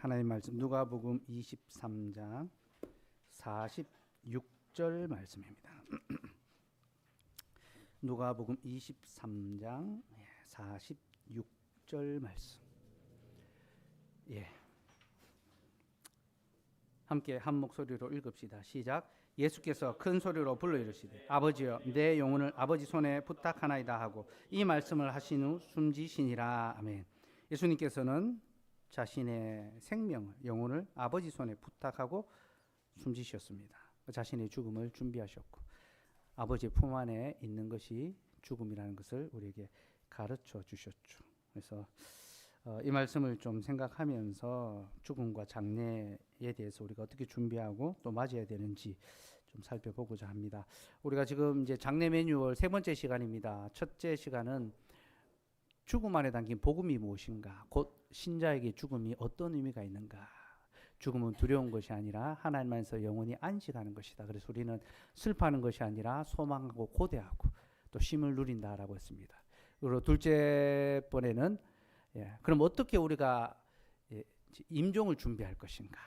하나님 말씀 누가복음 23장 46절 말씀입니다. 누가복음 23장 46절 말씀. 예. 함께 한 목소리로 읽읍시다. 시작. 예수께서 큰 소리로 불러 이르시되 아버지여 내 영혼을 아버지 손에 부탁하나이다 하고 이 말씀을 하신 후 숨지시니라. 아멘. 예수님께서는 자신의 생명을 영혼을 아버지 손에 부탁하고 숨지셨습니다. 자신의 죽음을 준비하셨고 아버지의 품 안에 있는 것이 죽음이라는 것을 우리에게 가르쳐 주셨죠. 그래서 이 말씀을 좀 생각하면서 죽음과 장래에 대해서 우리가 어떻게 준비하고 또 맞이해야 되는지 좀 살펴보고자 합니다. 우리가 지금 이제 장래 매뉴얼 세 번째 시간입니다. 첫째 시간은 죽음 안에 담긴 복음이 무엇인가, 곧 신자에게 죽음이 어떤 의미가 있는가. 죽음은 두려운 것이 아니라 하나님 안에서 영원히 안식하는 것이다. 그래서 우리는 슬퍼하는 것이 아니라 소망하고 고대하고 또 쉼을 누린다라고 했습니다. 그리고 둘째 번에는 그럼 어떻게 우리가 임종을 준비할 것인가.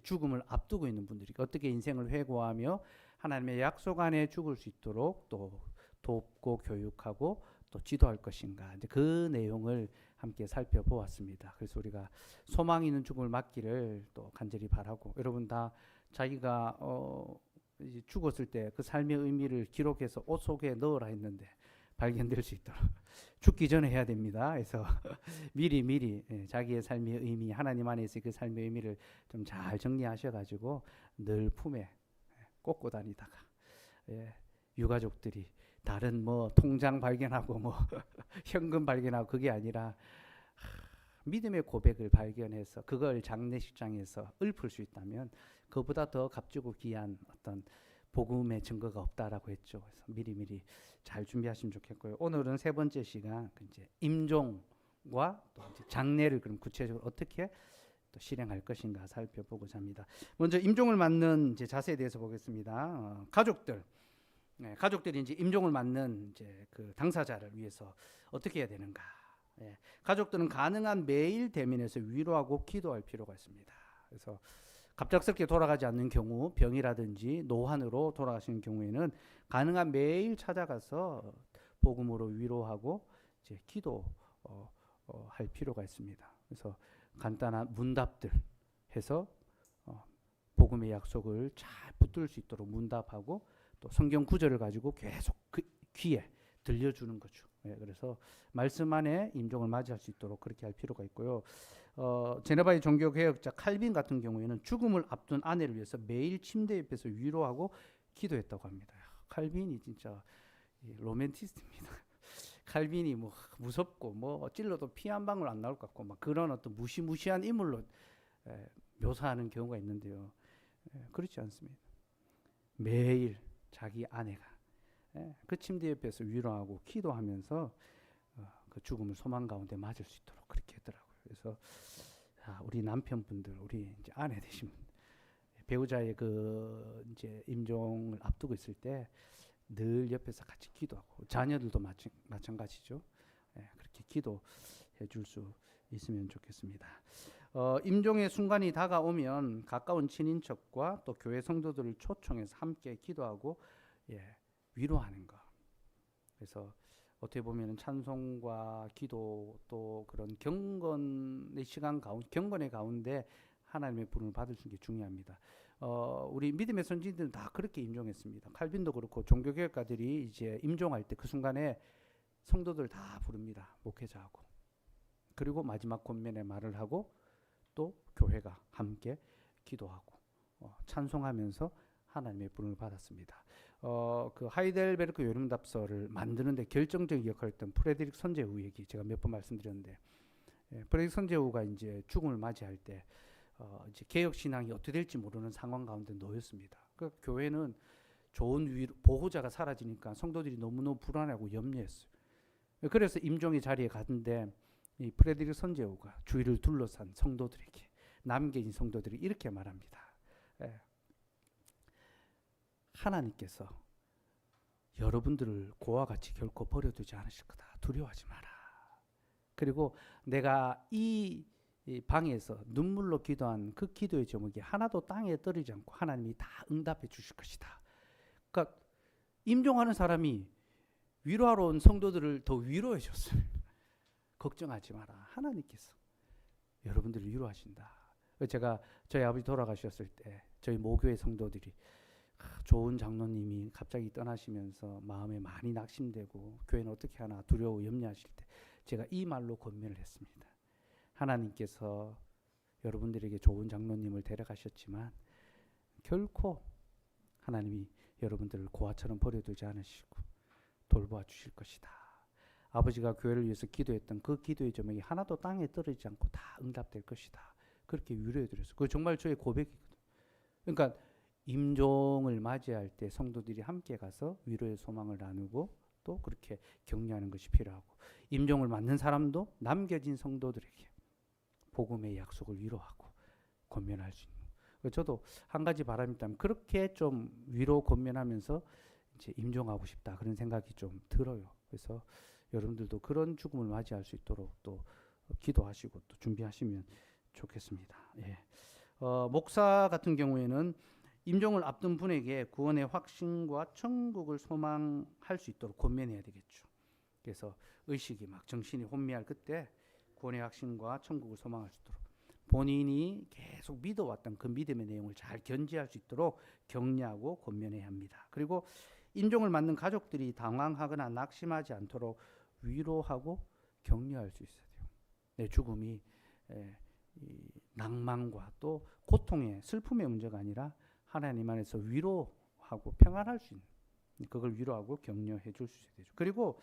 죽음을 앞두고 있는 분들이 어떻게 인생을 회고하며 하나님의 약속 안에 죽을 수 있도록 또 돕고 교육하고 또 지도할 것인가. 이제 그 내용을 함께 살펴보았습니다. 그래서 우리가 소망 있는 죽음을 맞기를 또 간절히 바라고, 여러분 다 자기가 이제 죽었을 때 그 삶의 의미를 기록해서 옷 속에 넣으라 했는데 발견될 수 있도록 죽기 전에 해야 됩니다. 그래서 미리 자기의 삶의 의미, 하나님 안에서 그 삶의 의미를 좀 잘 정리하셔가지고 늘 품에 꽂고 다니다가 유가족들이 다른 뭐 통장 발견하고 뭐 현금 발견하고 그게 아니라 믿음의 고백을 발견해서 그걸 장례식장에서 읊을 수 있다면 그보다 더 값지고 귀한 어떤 복음의 증거가 없다라고 했죠. 그래서 미리 잘 준비하시면 좋겠고요. 오늘은 세 번째 시간 이제 임종과 또 이제 장례를 그럼 구체적으로 어떻게 또 실행할 것인가 살펴보고자 합니다. 먼저 임종을 맞는 이제 자세에 대해서 보겠습니다. 가족들이 이제 임종을 맞는 이제 그 당사자를 위해서 어떻게 해야 되는가. 가족들은 가능한 매일 대면해서 위로하고 기도할 필요가 있습니다. 그래서 갑작스럽게 돌아가지 않는 경우, 병이라든지 노환으로 돌아가시는 경우에는 가능한 매일 찾아가서 복음으로 위로하고 이제 기도할 필요가 있습니다. 그래서 간단한 문답들 해서 복음의 약속을 잘 붙들 수 있도록 문답하고 또 성경 구절을 가지고 계속 그 귀에 들려주는 거죠. 그래서 말씀 안에 임종을 맞이할 수 있도록 그렇게 할 필요가 있고요. 제네바의 종교개혁자 칼빈 같은 경우에는 죽음을 앞둔 아내를 위해서 매일 침대 옆에서 위로하고 기도했다고 합니다. 칼빈이 진짜 로맨티스트입니다. 칼빈이 뭐 무섭고 뭐 찔러도 피 한 방울 안 나올 것 같고 막 그런 어떤 무시무시한 인물로 묘사하는 경우가 있는데요. 그렇지 않습니다. 매일 자기 아내가 그 침대 옆에서 위로하고 기도하면서 그 죽음을 소망 가운데 맞을 수 있도록 그렇게 했더라고요. 그래서 우리 남편분들, 우리 이제 아내 되신 배우자의 그 이제 임종을 앞두고 있을 때 늘 옆에서 같이 기도하고 자녀들도 마찬가지죠. 그렇게 기도해 줄 수 있으면 좋겠습니다. 임종의 순간이 다가오면 가까운 친인척과 또 교회 성도들을 초청해서 함께 기도하고 위로하는 것. 그래서 어떻게 보면 찬송과 기도 또 그런 경건의 시간 경건의 가운데 하나님의 부름을 받을 수 있는 게 중요합니다. 우리 믿음의 선진들은 다 그렇게 임종했습니다. 칼빈도 그렇고 종교개혁가들이 이제 임종할 때 그 순간에 성도들 다 부릅니다. 목회자하고. 그리고 마지막 권면의 말을 하고 또 교회가 함께 기도하고 찬송하면서 하나님의 부름을 받았습니다. 그 하이델베르크 요름답서를 만드는데 결정적인 역할을 했던 프레드릭 선제후 얘기 제가 몇 번 말씀드렸는데, 프레드릭 선제후가 이제 죽음을 맞이할 때 이제 개혁 신앙이 어떻게 될지 모르는 상황 가운데 놓였습니다. 그 교회는 좋은 보호자가 사라지니까 성도들이 너무너무 불안하고 염려했어요. 그래서 임종의 자리에 갔는데 이 프레드릭 선제후가 주위를 둘러싼 성도들에게, 남겨진 성도들이 이렇게 말합니다. 하나님께서 여러분들을 고와 같이 결코 버려두지 않으실 거다. 두려워하지 마라. 그리고 내가 이 이 방에서 눈물로 기도한 그 기도의 제목이 하나도 땅에 떨어지지 않고 하나님이 다 응답해 주실 것이다. 그러니까 임종하는 사람이 위로하러 온 성도들을 더 위로해 줬어요. 걱정하지 마라. 하나님께서 여러분들을 위로하신다. 제가 저희 아버지 돌아가셨을 때 저희 모교회 성도들이 좋은 장로님이 갑자기 떠나시면서 마음에 많이 낙심되고 교회는 어떻게 하나 두려워 염려하실 때 제가 이 말로 권면을 했습니다. 하나님께서 여러분들에게 좋은 장로님을 데려가셨지만 결코 하나님이 여러분들을 고아처럼 버려두지 않으시고 돌보아 주실 것이다. 아버지가 교회를 위해서 기도했던 그 기도의 제목이 하나도 땅에 떨어지지 않고 다 응답될 것이다. 그렇게 위로해 드렸어요. 그거 정말 저의 고백이거든요. 그러니까 임종을 맞이할 때 성도들이 함께 가서 위로의 소망을 나누고 또 그렇게 격려하는 것이 필요하고, 임종을 맞는 사람도 남겨진 성도들에게 복음의 약속을 위로하고 권면할 수 있는. 저도 한 가지 바람이 있다면 그렇게 좀 위로 권면하면서 이제 임종하고 싶다 그런 생각이 좀 들어요. 그래서 여러분들도 그런 죽음을 맞이할 수 있도록 또 기도하시고 또 준비하시면 좋겠습니다. 예. 목사 같은 경우에는 임종을 앞둔 분에게 구원의 확신과 천국을 소망할 수 있도록 권면해야 되겠죠. 그래서 의식이 막 정신이 혼미할 그때 구원의 확신과 천국을 소망할 수 있도록 본인이 계속 믿어왔던 그 믿음의 내용을 잘 견지할 수 있도록 격려하고 권면해야 합니다. 그리고 임종을 맞는 가족들이 당황하거나 낙심하지 않도록 위로하고 격려할 수 있어야 돼요. 내 죽음이 이 낭만과 또 고통의 슬픔의 문제가 아니라 하나님 안에서 위로하고 평안할 수 있는, 그걸 위로하고 격려해 줄 수 있어야 되죠. 그리고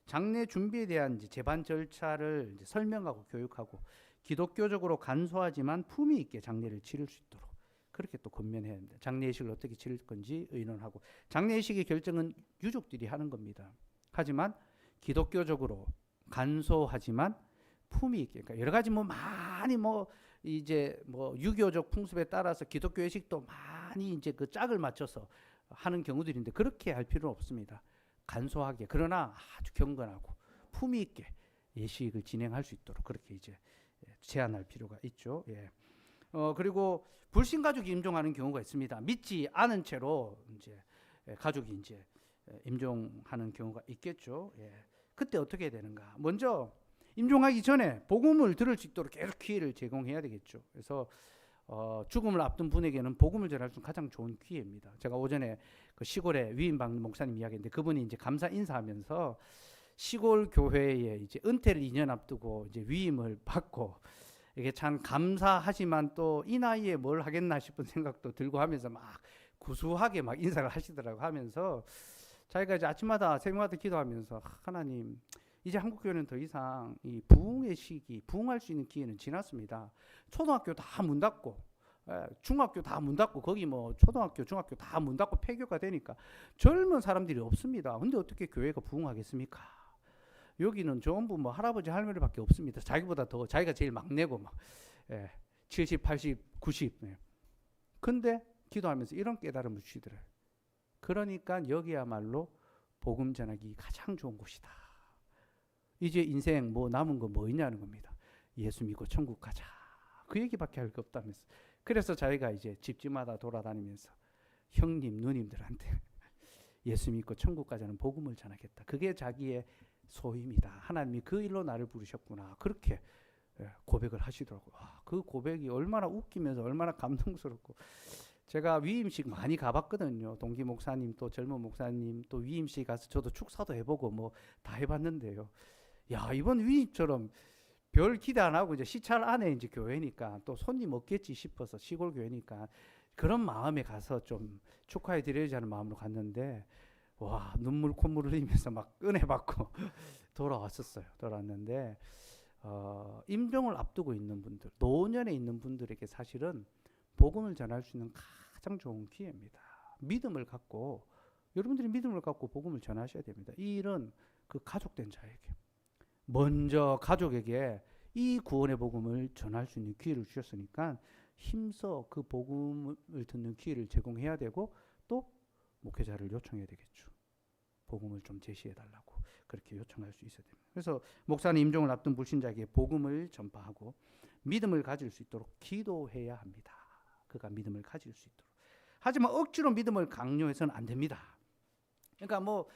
장례 준비에 대한 이제 재반 절차를 이제 설명하고 교육하고 기독교적으로 간소하지만 품위 있게 장례를 치를 수 있도록 그렇게 또 권면해야 합니다. 장례의식을 어떻게 치를 건지 의논하고, 장례의식의 결정은 유족들이 하는 겁니다. 하지만 기독교적으로 간소하지만 품위 있게, 그러니까 여러 가지 뭐 많이 뭐 이제 뭐 유교적 풍습에 따라서 기독교 예식도 많이 이제 그 짝을 맞춰서 하는 경우들인데 그렇게 할 필요는 없습니다. 간소하게, 그러나 아주 경건하고 품위 있게 예식을 진행할 수 있도록 그렇게 이제 제한할 필요가 있죠. 예. 그리고 불신 가족이 임종하는 경우가 있습니다. 믿지 않은 채로 이제 가족이 이제 임종하는 경우가 있겠죠. 예. 그때 어떻게 해야 되는가? 먼저 임종하기 전에 복음을 들을 수 있도록 계속 기회를 제공해야 되겠죠. 그래서 죽음을 앞둔 분에게는 복음을 전할 수 있는 가장 좋은 기회입니다. 제가 오전에 그 시골에 위임방 목사님 이야기했는데 그분이 이제 감사 인사하면서 시골 교회에 이제 은퇴를 2년 앞두고 이제 위임을 받고 이게 참 감사하지만 또 이 나이에 뭘 하겠나 싶은 생각도 들고 하면서 막 구수하게 막 인사를 하시더라고. 하면서 자기가 이제 아침마다 새벽마다 기도하면서 하나님, 이제 한국 교회는 더 이상 이 부흥의 시기, 부흥할 수 있는 기회는 지났습니다. 초등학교 다 문 닫고, 중학교 다 문 닫고, 거기 뭐 초등학교, 중학교 다 문 닫고 폐교가 되니까 젊은 사람들이 없습니다. 근데 어떻게 교회가 부흥하겠습니까? 여기는 전부 뭐 할아버지 할머니밖에 없습니다. 자기보다 더 자기가 제일 막내고 막 70, 80, 90. 근데 기도하면서 이런 깨달음을 주시더래요. 그러니까 여기야말로 복음 전하기 가장 좋은 곳이다. 이제 인생 뭐 남은 거 뭐 있냐는 겁니다. 예수 믿고 천국 가자. 그 얘기밖에 할 게 없다면서. 그래서 자기가 이제 집집마다 돌아다니면서 형님, 누님들한테 예수 믿고 천국 가자는 복음을 전하겠다. 그게 자기의 소임이다. 하나님이 그 일로 나를 부르셨구나. 그렇게 고백을 하시더라고요. 그 고백이 얼마나 웃기면서 얼마나 감동스럽고. 제가 위임식 많이 가봤거든요. 동기 목사님 또 젊은 목사님 또 위임식 가서 저도 축사도 해보고 뭐 다 해봤는데요. 야, 이번 위임처럼 별 기대 안 하고 이제 시찰 안에 이제 교회니까 또 손님 없겠지 싶어서 시골 교회니까 그런 마음에 가서 좀 축하해 드려야지 하는 마음으로 갔는데 와, 눈물 콧물 흘리면서 막 은혜 받고 돌아왔었어요. 돌아왔는데 임종을 앞두고 있는 분들, 노년에 있는 분들에게 사실은 복음을 전할 수 있는 가장 좋은 기회입니다. 믿음을 갖고, 여러분들이 믿음을 갖고 복음을 전하셔야 됩니다. 이 일은 그 가족된 자에게, 먼저 가족에게 이 구원의 복음을 전할 수 있는 기회를 주셨으니까 힘써 그 복음을 듣는 기회를 제공해야 되고 또 목회자를 요청해야 되겠죠. 복음을 좀 제시해 달라고 그렇게 요청할 수 있어야 됩니다. 그래서 목사는 임종을 앞둔 불신자에게 복음을 전파하고 믿음을 가질 수 있도록 기도해야 합니다. 그가 믿음을 가질 수 있도록. 하지만 억지로 믿음을 강요해서는 안 됩니다. 그러니까 뭐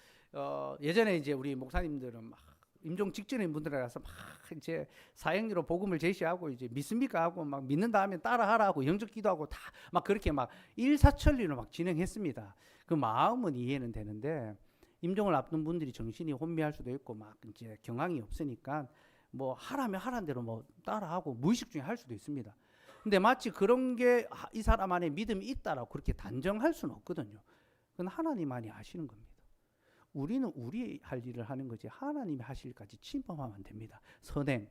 예전에 이제 우리 목사님들은 막 임종 직전인 분들에 가서 막 이제 사형리로 복음을 제시하고 이제 믿습니까 하고 막 믿는 다음에 따라하라 하고 영적 기도하고 다 막 그렇게 막 일사천리로 막 진행했습니다. 그 마음은 이해는 되는데 임종을 앞둔 분들이 정신이 혼미할 수도 있고 막 이제 경황이 없으니까 뭐 하라면 하라는 대로 뭐 따라하고 무의식 중에 할 수도 있습니다. 근데 마치 그런 게 이 사람 안에 믿음이 있다라고 그렇게 단정할 수는 없거든요. 그건 하나님만이 아시는 겁니다. 우리는 우리 할 일을 하는 거지 하나님이 하실 일까지 침범하면 안 됩니다. 선행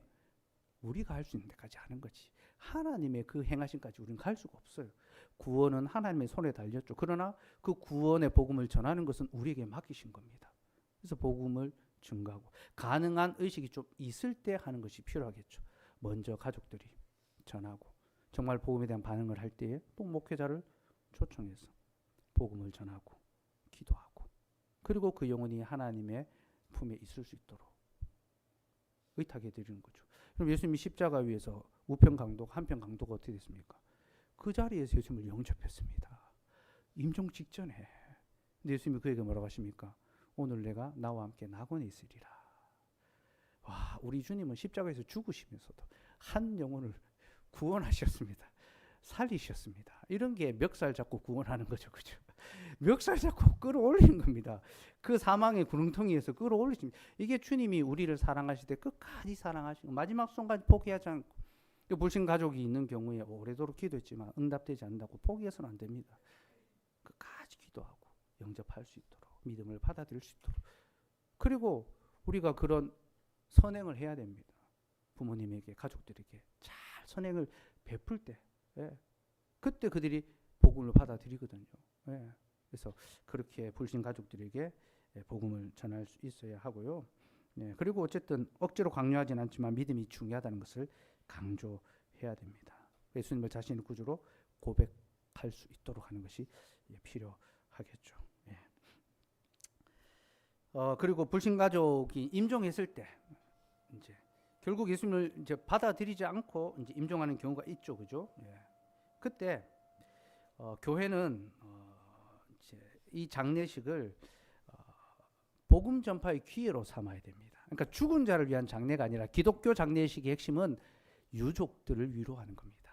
우리가 할 수 있는 데까지 하는 거지 하나님의 그 행하심까지 우리는 갈 수가 없어요. 구원은 하나님의 손에 달렸죠. 그러나 그 구원의 복음을 전하는 것은 우리에게 맡기신 겁니다. 그래서 복음을 증거하고 가능한 의식이 좀 있을 때 하는 것이 필요하겠죠. 먼저 가족들이 전하고 정말 복음에 대한 반응을 할 때에 또 목회자를 초청해서 복음을 전하고 기도하고 그리고 그 영혼이 하나님의 품에 있을 수 있도록 의탁해 드리는 거죠. 그럼 예수님이 십자가 위에서 우편 강도가 한편 강도가 어떻게 됐습니까? 그 자리에서 예수님을 영접했습니다. 임종 직전에. 근데 예수님이 그에게 뭐라고 하십니까? 오늘 내가 나와 함께 낙원에 있으리라. 와, 우리 주님은 십자가에서 죽으시면서도 한 영혼을 구원하셨습니다. 살리셨습니다. 이런 게 멱살 잡고 구원하는 거죠. 그죠? 멱살 잡고 끌어올리는 겁니다. 그 사망의 구렁텅이에서 끌어올리십니다. 이게 주님이 우리를 사랑하실 때 끝까지 사랑하시고 마지막 순간 포기하지 않고 불신 가족이 있는 경우에 오래도록 기도했지만 응답되지 않는다고 포기해서는 안 됩니다. 끝까지 기도하고 영접할 수 있도록 믿음을 받아들일 수 있도록 그리고 우리가 그런 선행을 해야 됩니다. 부모님에게 가족들에게 잘 선행을 베풀 때 그때 그들이 복음을 받아들이거든요. 그래서 그렇게 불신 가족들에게 복음을 전할 수 있어야 하고요. 그리고 어쨌든 억지로 강요하진 않지만 믿음이 중요하다는 것을 강조해야 됩니다. 예수님을 자신의 구주로 고백할 수 있도록 하는 것이 필요하겠죠. 그리고 불신 가족이 임종했을 때 이제 결국 예수님을 이제 받아들이지 않고 이제 임종하는 경우가 있죠, 그죠? 그때 교회는 이제 이 장례식을 복음 전파의 기회로 삼아야 됩니다. 그러니까 죽은 자를 위한 장례가 아니라 기독교 장례식의 핵심은 유족들을 위로하는 겁니다.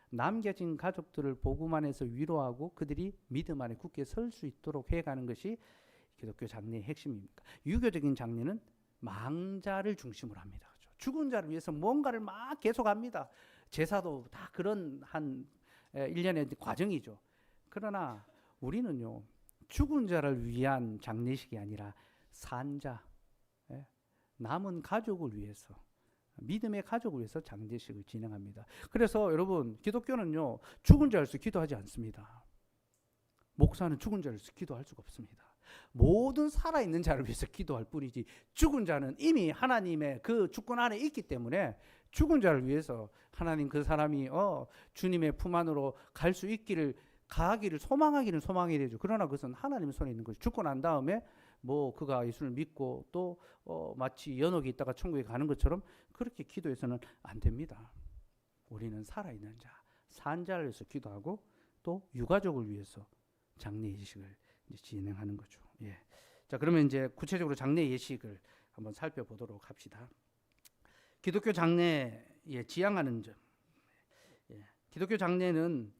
남겨진 가족들을 복음 안에서 위로하고 그들이 믿음 안에 굳게 설 수 있도록 해가는 것이 기독교 장례의 핵심입니다. 유교적인 장례는 망자를 중심으로 합니다. 그렇죠? 죽은 자를 위해서 뭔가를 막 계속합니다. 제사도 다 그런 한 1년의 과정이죠. 그러나 우리는요. 죽은 자를 위한 장례식이 아니라 산자, 남은 가족을 위해서 믿음의 가족을 위해서 장례식을 진행합니다. 그래서 여러분 기독교는요. 죽은 자를 위해서 기도하지 않습니다. 목사는 죽은 자를 위해서 기도할 수가 없습니다. 모든 살아있는 자를 위해서 기도할 뿐이지 죽은 자는 이미 하나님의 그 주권 안에 있기 때문에 죽은 자를 위해서 하나님 그 사람이 주님의 품 안으로 갈 수 있기를 가기를 소망하기는 소망해야 되죠. 그러나 그것은 하나님의 손에 있는 것이 죽고 난 다음에 뭐 그가 예수를 믿고 또 마치 연옥에 있다가 천국에 가는 것처럼 그렇게 기도해서는 안 됩니다. 우리는 살아있는 자, 산 자를 위해서 기도하고 또 유가족을 위해서 장례 예식을 진행하는 거죠. 자, 그러면 이제 구체적으로 장례 예식을 한번 살펴보도록 합시다. 기독교 장례에 지향하는 점. 기독교 장례는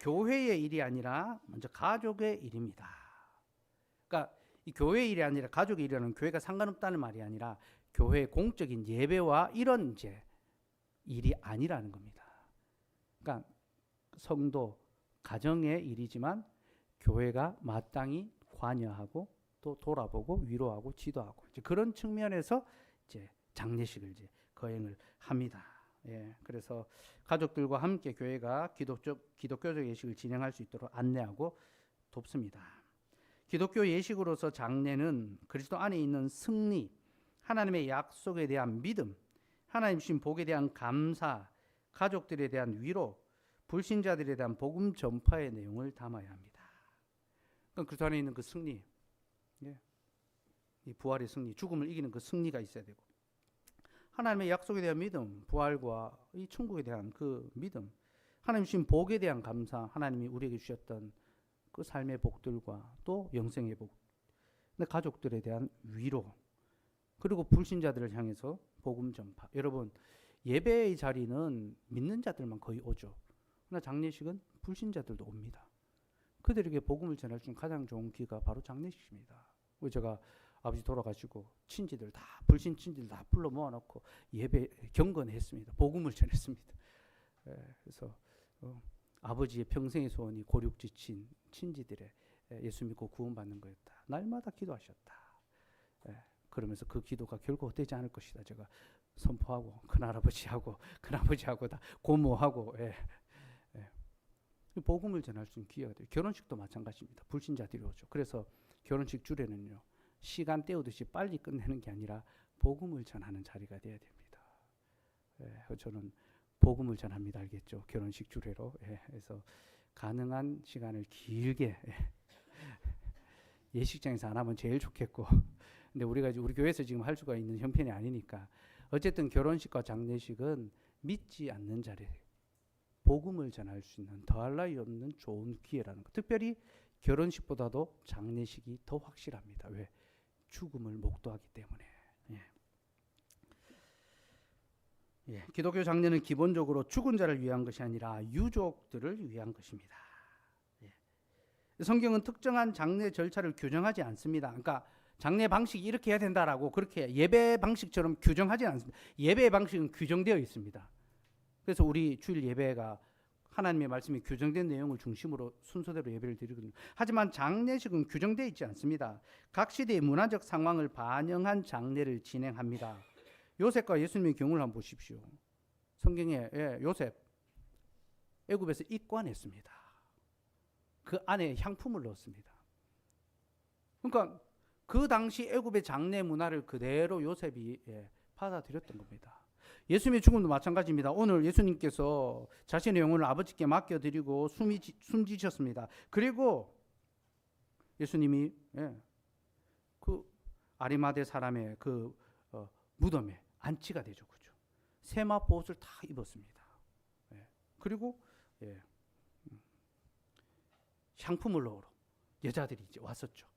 교회의 일이 아니라 먼저 가족의 일입니다. 그러니까 이 교회의 일이 아니라 가족의 일이라는 교회가 상관없다는 말이 아니라 교회의 공적인 예배와 이런 이제 일이 아니라는 겁니다. 그러니까 성도 가정의 일이지만 교회가 마땅히 관여하고 또 돌아보고 위로하고 지도하고 이제 그런 측면에서 이제 장례식을 이제 거행을 합니다. 그래서 가족들과 함께 교회가 기독교적 예식을 진행할 수 있도록 안내하고 돕습니다. 기독교 예식으로서 장례는 그리스도 안에 있는 승리, 하나님의 약속에 대한 믿음, 하나님 주신 복에 대한 감사, 가족들에 대한 위로, 불신자들에 대한 복음 전파의 내용을 담아야 합니다. 그러니까 그리스도 안에 있는 그 승리, 이 부활의 승리, 죽음을 이기는 그 승리가 있어야 되고 하나님의 약속에 대한 믿음, 부활과 이 천국에 대한 그 믿음, 하나님 주신 복에 대한 감사, 하나님이 우리에게 주셨던 그 삶의 복들과 또 영생의 복, 내 가족들에 대한 위로, 그리고 불신자들을 향해서 복음 전파. 여러분, 예배의 자리는 믿는 자들만 거의 오죠. 그러나 장례식은 불신자들도 옵니다. 그들에게 복음을 전할 수 있는 가장 좋은 기가 바로 장례식입니다. 제가 아버지 돌아가시고 친지들 다, 불신 친지들 다 불러 모아놓고 예배 경건했습니다. 복음을 전했습니다. 그래서 아버지의 평생의 소원이 고륙지친 친지들의 예수 믿고 구원받는 거였다. 날마다 기도하셨다. 그러면서 그 기도가 결코 되지 않을 것이다. 제가 선포하고 큰할아버지하고 큰아버지하고 다 고모하고 복음을 전할 수 있는 기회가 돼요. 결혼식도 마찬가지입니다. 불신자들이 오죠. 그래서 결혼식 주례는요, 시간 때우듯이 빨리 끝내는 게 아니라 복음을 전하는 자리가 돼야 됩니다. 저는 복음을 전합니다. 알겠죠? 결혼식 주례로. 그래서 가능한 시간을 길게 예식장에서 안 하면 제일 좋겠고, 근데 우리 교회에서 지금 할 수가 있는 형편이 아니니까 어쨌든 결혼식과 장례식은 믿지 않는 자리에 복음을 전할 수 있는 더할 나위 없는 좋은 기회라는 것. 특별히 결혼식보다도 장례식이 더 확실합니다. 왜? 죽음을 목도하기 때문에. 기독교 장례는 기본적으로 죽은 자를 위한 것이 아니라 유족들을 위한 것입니다. 성경은 특정한 장례 절차를 규정하지 않습니다. 그러니까 장례 방식이 이렇게 해야 된다라고 그렇게 예배 방식처럼 규정하지 않습니다. 예배 방식은 규정되어 있습니다. 그래서 우리 주일 예배가 하나님의 말씀이 규정된 내용을 중심으로 순서대로 예배를 드리거든요. 하지만 장례식은 규정되어 있지 않습니다. 각 시대의 문화적 상황을 반영한 장례를 진행합니다. 요셉과 예수님의 경우를 한번 보십시오. 성경에 요셉 애굽에서 입관했습니다. 그 안에 향품을 넣었습니다. 그러니까 그 당시 애굽의 장례 문화를 그대로 요셉이 받아들였던 겁니다. 예수님의 죽음도 마찬가지입니다. 오늘 예수님께서 자신의 영혼을 아버지께 맡겨드리고 숨지셨습니다. 그리고 예수님이 그 아리마대 사람의 그 무덤에 안치가 되죠. 그죠? 세마포 옷을 다 입었습니다. 그리고 향품을 넣으러 여자들이 이제 왔었죠.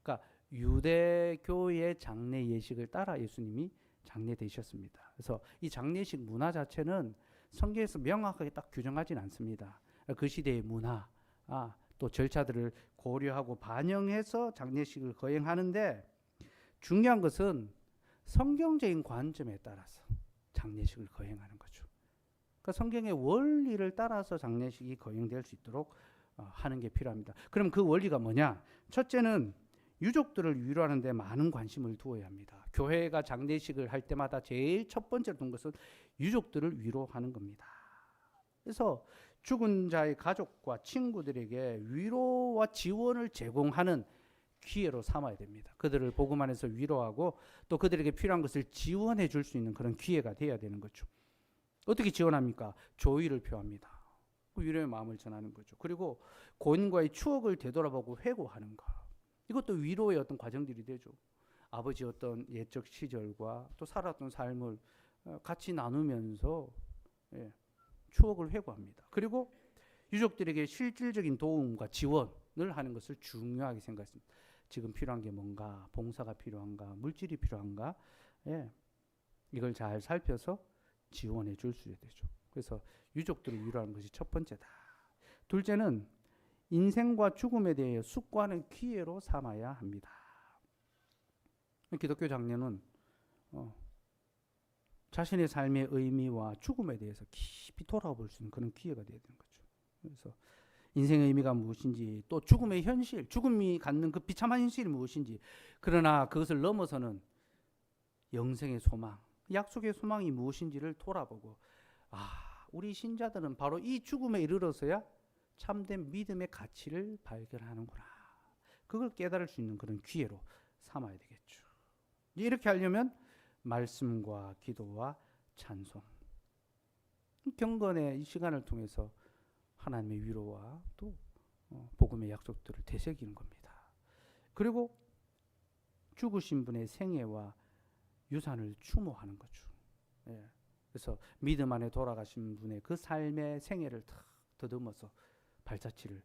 그러니까 유대교의 장례 예식을 따라 예수님이 장례되셨습니다. 그래서 이 장례식 문화 자체는 성경에서 명확하게 딱 규정하진 않습니다. 그 시대의 문화, 또 절차들을 고려하고 반영해서 장례식을 거행하는데, 중요한 것은 성경적인 관점에 따라서 장례식을 거행하는 거죠. 그러니까 성경의 원리를 따라서 장례식이 거행될 수 있도록 하는 게 필요합니다. 그럼 그 원리가 뭐냐? 첫째는 유족들을 위로하는 데 많은 관심을 두어야 합니다. 교회가 장례식을 할 때마다 제일 첫 번째로 둔 것은 유족들을 위로하는 겁니다. 그래서 죽은 자의 가족과 친구들에게 위로와 지원을 제공하는 기회로 삼아야 됩니다. 그들을 복음 안에서 위로하고 또 그들에게 필요한 것을 지원해 줄 수 있는 그런 기회가 되어야 되는 거죠. 어떻게 지원합니까? 조의를 표합니다. 위로의 마음을 전하는 거죠. 그리고 고인과의 추억을 되돌아보고 회고하는 것. 이것도 위로의 어떤 과정들이 되죠. 아버지 어떤 옛적 시절과 또 살았던 삶을 같이 나누면서 추억을 회고합니다. 그리고 유족들에게 실질적인 도움과 지원을 하는 것을 중요하게 생각했습니다. 지금 필요한 게 뭔가, 봉사가 필요한가, 물질이 필요한가, 이걸 잘 살펴서 지원해 줄 수 되죠. 그래서 유족들을 위로하는 것이 첫 번째다. 둘째는 인생과 죽음에 대해 숙고하는 기회로 삼아야 합니다. 기독교 장례는 자신의 삶의 의미와 죽음에 대해서 깊이 돌아볼 수 있는 그런 기회가 되어야 되는 거죠. 그래서 인생의 의미가 무엇인지, 또 죽음의 현실, 죽음이 갖는 그 비참한 현실이 무엇인지, 그러나 그것을 넘어서는 영생의 소망, 약속의 소망이 무엇인지를 돌아보고, 우리 신자들은 바로 이 죽음에 이르러서야 참된 믿음의 가치를 발견하는구나. 그걸 깨달을 수 있는 그런 기회로 삼아야 되겠죠. 이렇게 하려면 말씀과 기도와 찬송, 경건의 이 시간을 통해서 하나님의 위로와 또 복음의 약속들을 되새기는 겁니다. 그리고 죽으신 분의 생애와 유산을 추모하는 거죠. 예. 그래서 믿음 안에 돌아가신 분의 그 삶의 생애를 탁 더듬어서 발자취를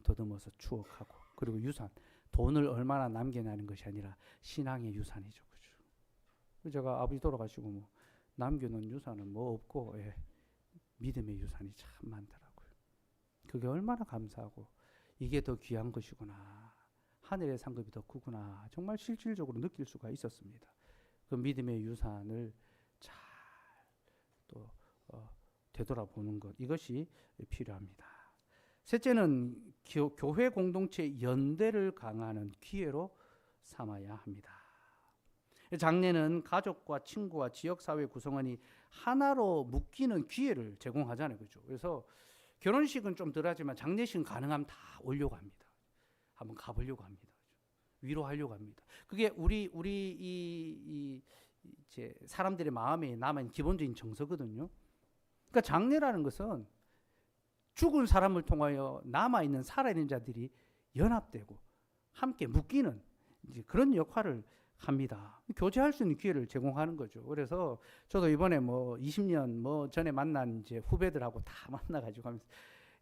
더듬어서 추억하고, 그리고 유산, 돈을 얼마나 남겨내는 것이 아니라 신앙의 유산이죠. 그죠? 제가 아버지 돌아가시고 뭐 남겨놓은 유산은 뭐 없고, 예. 믿음의 유산이 참 많더라고요. 그게 얼마나 감사하고 이게 더 귀한 것이구나, 하늘의 상급이 더 크구나, 정말 실질적으로 느낄 수가 있었습니다. 그 믿음의 유산을 잘 또 되돌아보는 것, 이것이 필요합니다. 셋째는 교회 공동체 연대를 강화하는 기회로 삼아야 합니다. 장례는 가족과 친구와 지역사회 구성원이 하나로 묶이는 기회를 제공하잖아요. 그죠? 그래서 결혼식은 좀 덜하지만 장례식은 가능하면 다 오려고 합니다. 한번 가보려고 합니다. 위로하려고 합니다. 그게 우리 이제 사람들의 마음에 남은 기본적인 정서거든요. 그러니까 장례라는 것은 죽은 사람을 통하여 남아있는 살아있는 자들이 연합되고 함께 묶이는 이제 그런 역할을 합니다. 교제할 수 있는 기회를 제공하는 거죠. 그래서 저도 이번에 뭐 20년 뭐 전에 만난 이제 후배들하고 다 만나가지고 하면서,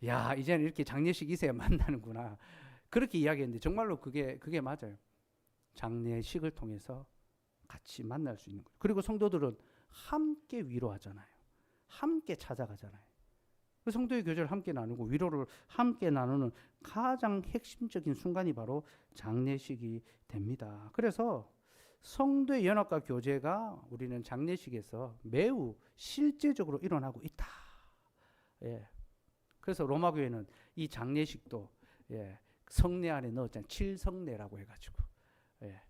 야, 이제는 이렇게 장례식 있어야 만나는구나, 그렇게 이야기했는데 정말로 그게 맞아요. 장례식을 통해서 같이 만날 수 있는 거예요. 그리고 성도들은 함께 위로하잖아요. 함께 찾아가잖아요. 성도의 교제를 함께 나누고 위로를 함께 나누는 가장 핵심적인 순간이 바로 장례식이 됩니다. 그래서 성도의 연합과 교제가 우리는 장례식에서 매우 실제적으로 일어나고 있다. 예. 그래서 로마교회는 이 장례식도, 예, 성례 안에 넣었잖아요. 7성례라고 해가지고, 예,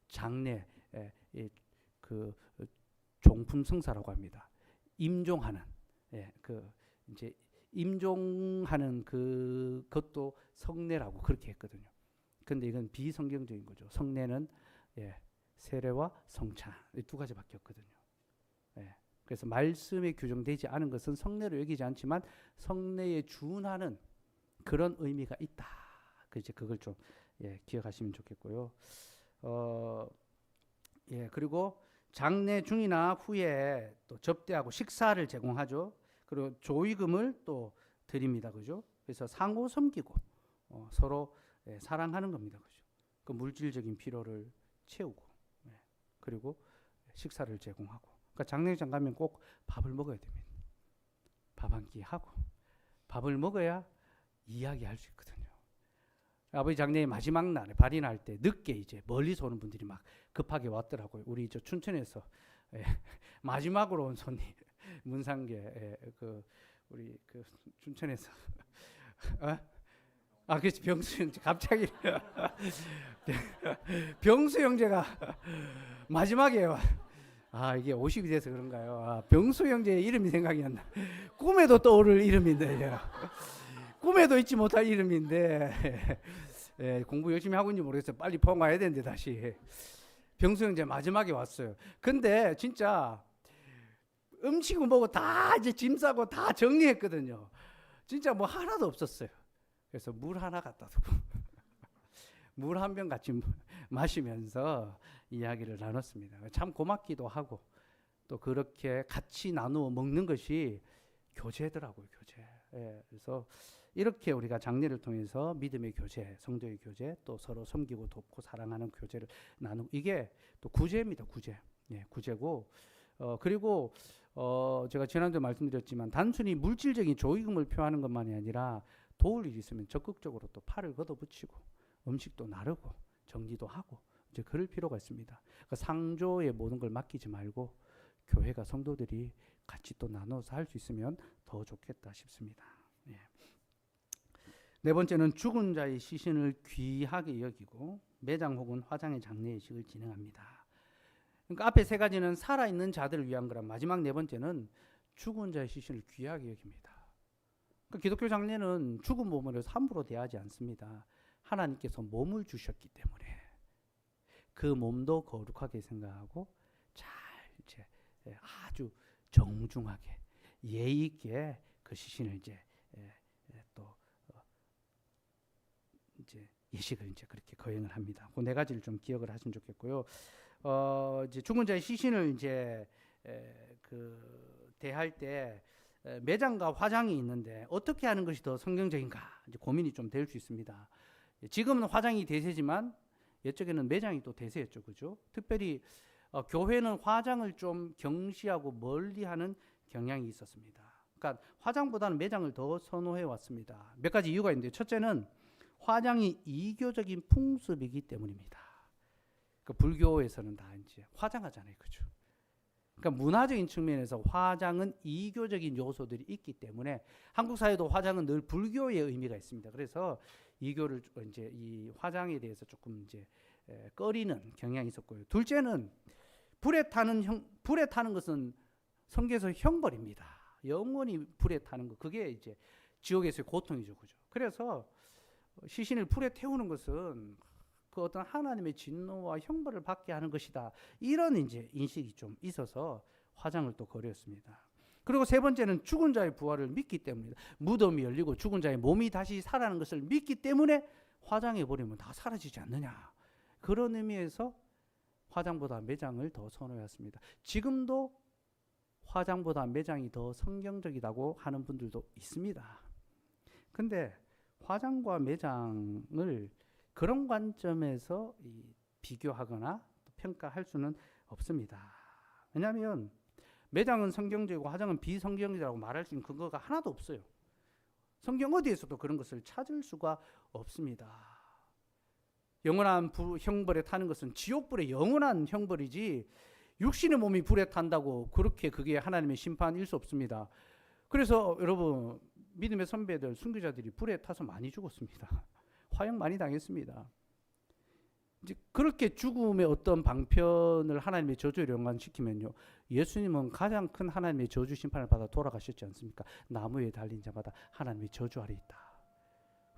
장례, 예, 그 종품 성사라고 합니다. 임종하는, 예, 이제 임종하는 그것도 성례라고 그렇게 했거든요. 근데 이건 비성경적인 거죠. 성례는, 예, 세례와 성찬, 이 두 가지밖에 없거든요. 예, 그래서 말씀에 규정되지 않은 것은 성례로 여기지 않지만 성례에 준하는 그런 의미가 있다. 이제 그걸 좀, 예, 기억하시면 좋겠고요. 예, 그리고 장례 중이나 후에 또 접대하고 식사를 제공하죠. 그리고 조의금을 또 드립니다. 그죠? 그래서 상호 섬기고 서로, 예, 사랑하는 겁니다. 그죠? 그 물질적인 필요를 채우고, 예, 그리고 식사를 제공하고. 그러니까 장례장 가면 꼭 밥을 먹어야 됩니다. 밥 한 끼 하고 밥을 먹어야 이야기할 수 있거든요. 아버지 장례의 마지막 날에 발인할 때 늦게 이제 멀리서 오는 분들이 막 급하게 왔더라고요. 우리 저 춘천에서, 예, 마지막으로 온 손님 문상계, 예, 우리 춘천에서 그렇지, 병수 형제. 갑자기 병수 형제가 마지막에 이게 50이 돼서 그런가요? 병수 형제의 이름이 생각이 안 나. 꿈에도 떠오를 이름인데, 꿈에도 잊지 못할 이름인데, 예, 공부 열심히 하고 있는지 모르겠어요. 빨리 포항 와야 되는데 다시. 병수 형제 마지막에 왔어요. 근데 진짜 음식은 뭐고 다 이제 짐 싸고 다 정리했거든요. 진짜 뭐 하나도 없었어요. 그래서 물 하나 갖다 두고 물 한 병 같이 마시면서 이야기를 나눴습니다. 참 고맙기도 하고, 또 그렇게 같이 나누어 먹는 것이 교제더라고요. 교제. 예, 그래서 이렇게 우리가 장례를 통해서 믿음의 교제, 성도의 교제, 또 서로 섬기고 돕고 사랑하는 교제를 나누고, 이게 또 구제입니다. 구제. 예, 구제고, 그리고 제가 지난주에 말씀드렸지만 단순히 물질적인 조의금을 표하는 것만이 아니라 도울 일이 있으면 적극적으로 또 팔을 걷어붙이고 음식도 나르고 정리도 하고 이제 그럴 필요가 있습니다. 그러니까 상조의 모든 걸 맡기지 말고 교회가, 성도들이 같이 또 나눠서 할 수 있으면 더 좋겠다 싶습니다. 예. 네 번째는 죽은 자의 시신을 귀하게 여기고 매장 혹은 화장의 장례식을 진행합니다. 그러니까 앞에 세 가지는 살아있는 자들을 위한 거라, 마지막 네 번째는 죽은 자의 시신을 귀하게 여깁니다. 그러니까 기독교 장례는 죽은 몸을 함부로 대하지 않습니다. 하나님께서 몸을 주셨기 때문에 그 몸도 거룩하게 생각하고 잘 이제 아주 정중하게 예의 있게 그 시신을 이제 또 이제 예식을 이제 그렇게 거행을 합니다. 그 네 가지를 좀 기억을 하시면 좋겠고요. 이제 죽은 자의 시신을 이제 대할 때 매장과 화장이 있는데 어떻게 하는 것이 더 성경적인가 이제 고민이 좀 될 수 있습니다. 지금은 화장이 대세지만 옛적에는 매장이 또 대세였죠, 그죠? 특별히 교회는 화장을 좀 경시하고 멀리하는 경향이 있었습니다. 그러니까 화장보다는 매장을 더 선호해 왔습니다. 몇 가지 이유가 있는데 첫째는 화장이 이교적인 풍습이기 때문입니다. 그 불교에서는 다 이제 화장하잖아요, 그죠? 그러니까 문화적인 측면에서 화장은 이교적인 요소들이 있기 때문에 한국 사회도 화장은 늘 불교의 의미가 있습니다. 그래서 이교를 이제 이 화장에 대해서 조금 이제 꺼리는 경향이 있었고요. 둘째는 불에 타는 것은 성경에서 형벌입니다. 영원히 불에 타는 거 그게 이제 지옥에서의 고통이죠, 그죠? 그래서 시신을 불에 태우는 것은 그 어떤 하나님의 진노와 형벌을 받게 하는 것이다. 이런 이제 인식이 좀 있어서 화장을 또 거렸습니다. 그리고 세 번째는 죽은 자의 부활을 믿기 때문입니다. 무덤이 열리고 죽은 자의 몸이 다시 살아나는 것을 믿기 때문에 화장해 버리면 다 사라지지 않느냐. 그런 의미에서 화장보다 매장을 더 선호했습니다. 지금도 화장보다 매장이 더 성경적이라고 하는 분들도 있습니다. 근데 화장과 매장을 그런 관점에서 비교하거나 평가할 수는 없습니다. 왜냐하면 매장은 성경적이고 화장은 비성경적이라고 말할 수 있는 근거가 하나도 없어요. 성경 어디에서도 그런 것을 찾을 수가 없습니다. 영원한 형벌에 타는 것은 지옥불의 영원한 형벌이지 육신의 몸이 불에 탄다고 그렇게 그게 하나님의 심판일 수 없습니다. 그래서 여러분 믿음의 선배들 순교자들이 불에 타서 많이 죽었습니다. 화형 많이 당했습니다. 이제 그렇게 죽음의 어떤 방편을 하나님의 저주로 연관시키면요, 예수님은 가장 큰 하나님의 저주 심판을 받아 돌아가셨지 않습니까? 나무에 달린 자마다 하나님의 저주 아래 있다.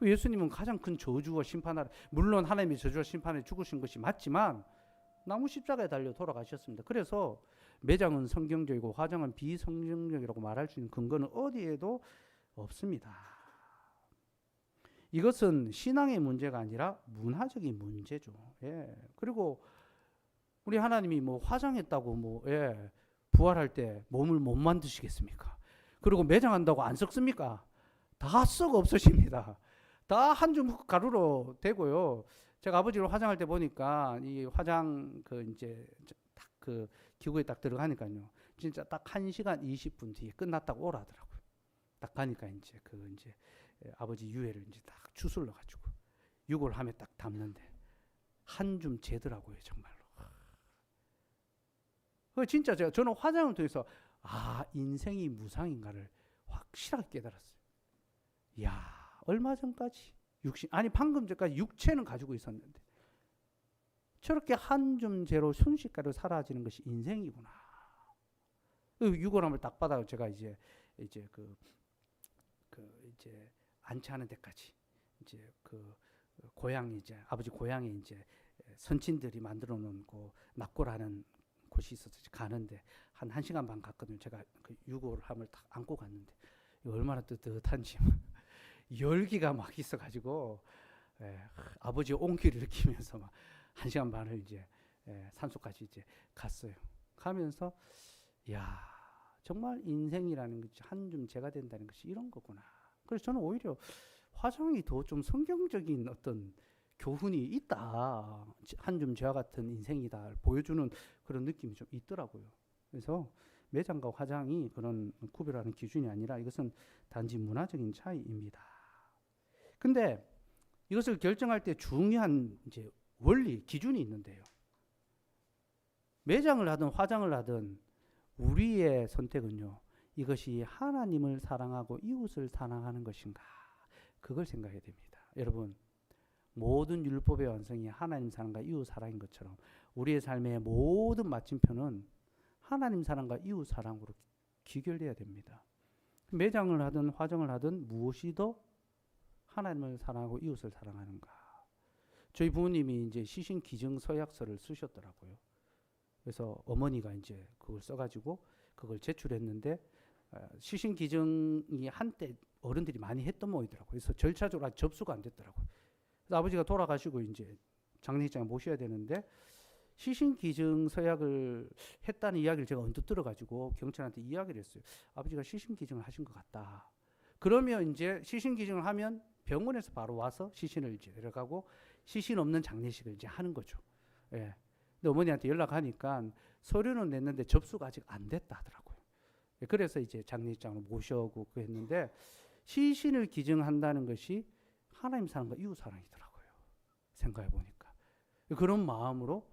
예수님은 가장 큰 저주와 심판 아래, 물론 하나님의 저주와 심판에 죽으신 것이 맞지만 나무 십자가에 달려 돌아가셨습니다. 그래서 매장은 성경적이고 화장은 비성경적이라고 말할 수 있는 근거는 어디에도 없습니다. 이것은 신앙의 문제가 아니라 문화적인 문제죠. 예. 그리고 우리 하나님이 뭐 화장했다고 부활할 때 몸을 못 만드시겠습니까? 그리고 매장한다고 안 썩습니까? 다 썩어 없어집니다. 다 한 줌 가루로 되고요. 제가 아버지를 화장할 때 보니까 이 화장 이제 딱 그 기구에 딱 들어가니까요. 진짜 딱 1시간 20분 뒤에 끝났다고 오라더라고요. 딱 가니까 이제 이제 아버지 유해를 이제 딱 추슬러 가지고 유골함에 딱 담는데 한 줌 재더라고요, 정말로. 진짜 저는 화장을 통해서 인생이 무상인가를 확실하게 깨달았어요. 이야, 얼마 전까지 방금 전까지 육체는 가지고 있었는데 저렇게 한 줌 재로 순식간에 사라지는 것이 인생이구나. 유골함을 딱 받아 제가 이제 이제 안치하는 데까지 이제 고향 이제 아버지 고향에 이제 선친들이 만들어 놓은 낙고라는 곳이 있어서 가는데 한 1시간 반 갔거든요. 제가 그 유골함을 딱 안고 갔는데 얼마나 뜨뜻한지 열기가 막 있어가지고 아버지 온기를 느끼면서 막 1시간 반을 이제 산소까지 이제 갔어요. 가면서 야 정말 인생이라는 것이 한 줌 재가 된다는 것이 이런 거구나. 그래서 저는 오히려 화장이 더 좀 성경적인 어떤 교훈이 있다. 한 줌 재와 같은 인생이다 보여주는 그런 느낌이 좀 있더라고요. 그래서 매장과 화장이 그런 구별하는 기준이 아니라 이것은 단지 문화적인 차이입니다. 근데 이것을 결정할 때 중요한 이제 원리, 기준이 있는데요. 매장을 하든 화장을 하든 우리의 선택은요. 이것이 하나님을 사랑하고 이웃을 사랑하는 것인가? 그걸 생각해야 됩니다. 여러분, 모든 율법의 완성이 하나님 사랑과 이웃 사랑인 것처럼 우리의 삶의 모든 마침표는 하나님 사랑과 이웃 사랑으로 귀결돼야 됩니다. 매장을 하든 화장을 하든 무엇이 더 하나님을 사랑하고 이웃을 사랑하는가? 저희 부모님이 이제 시신 기증 서약서를 쓰셨더라고요. 그래서 어머니가 이제 그걸 써가지고 그걸 제출했는데 시신 기증이 한때 어른들이 많이 했던 모이더라고요. 그래서 절차적으로 접수가 안 됐더라고요. 그래서 아버지가 돌아가시고 이제 장례식장에 모셔야 되는데 시신 기증 서약을 했다는 이야기를 제가 언뜻 들어가지고 경찰한테 이야기를 했어요. 아버지가 시신 기증을 하신 것 같다. 그러면 이제 시신 기증을 하면 병원에서 바로 와서 시신을 이제 데려가고 시신 없는 장례식을 이제 하는 거죠. 예. 근데 어머니한테 연락하니까 서류는 냈는데 접수가 아직 안 됐다 하더라고요. 예. 그래서 이제 장례식장으로 모셔오고 했는데 시신을 기증한다는 것이 하나님 사랑과 이웃 사랑이더라고요. 생각해 보니까 그런 마음으로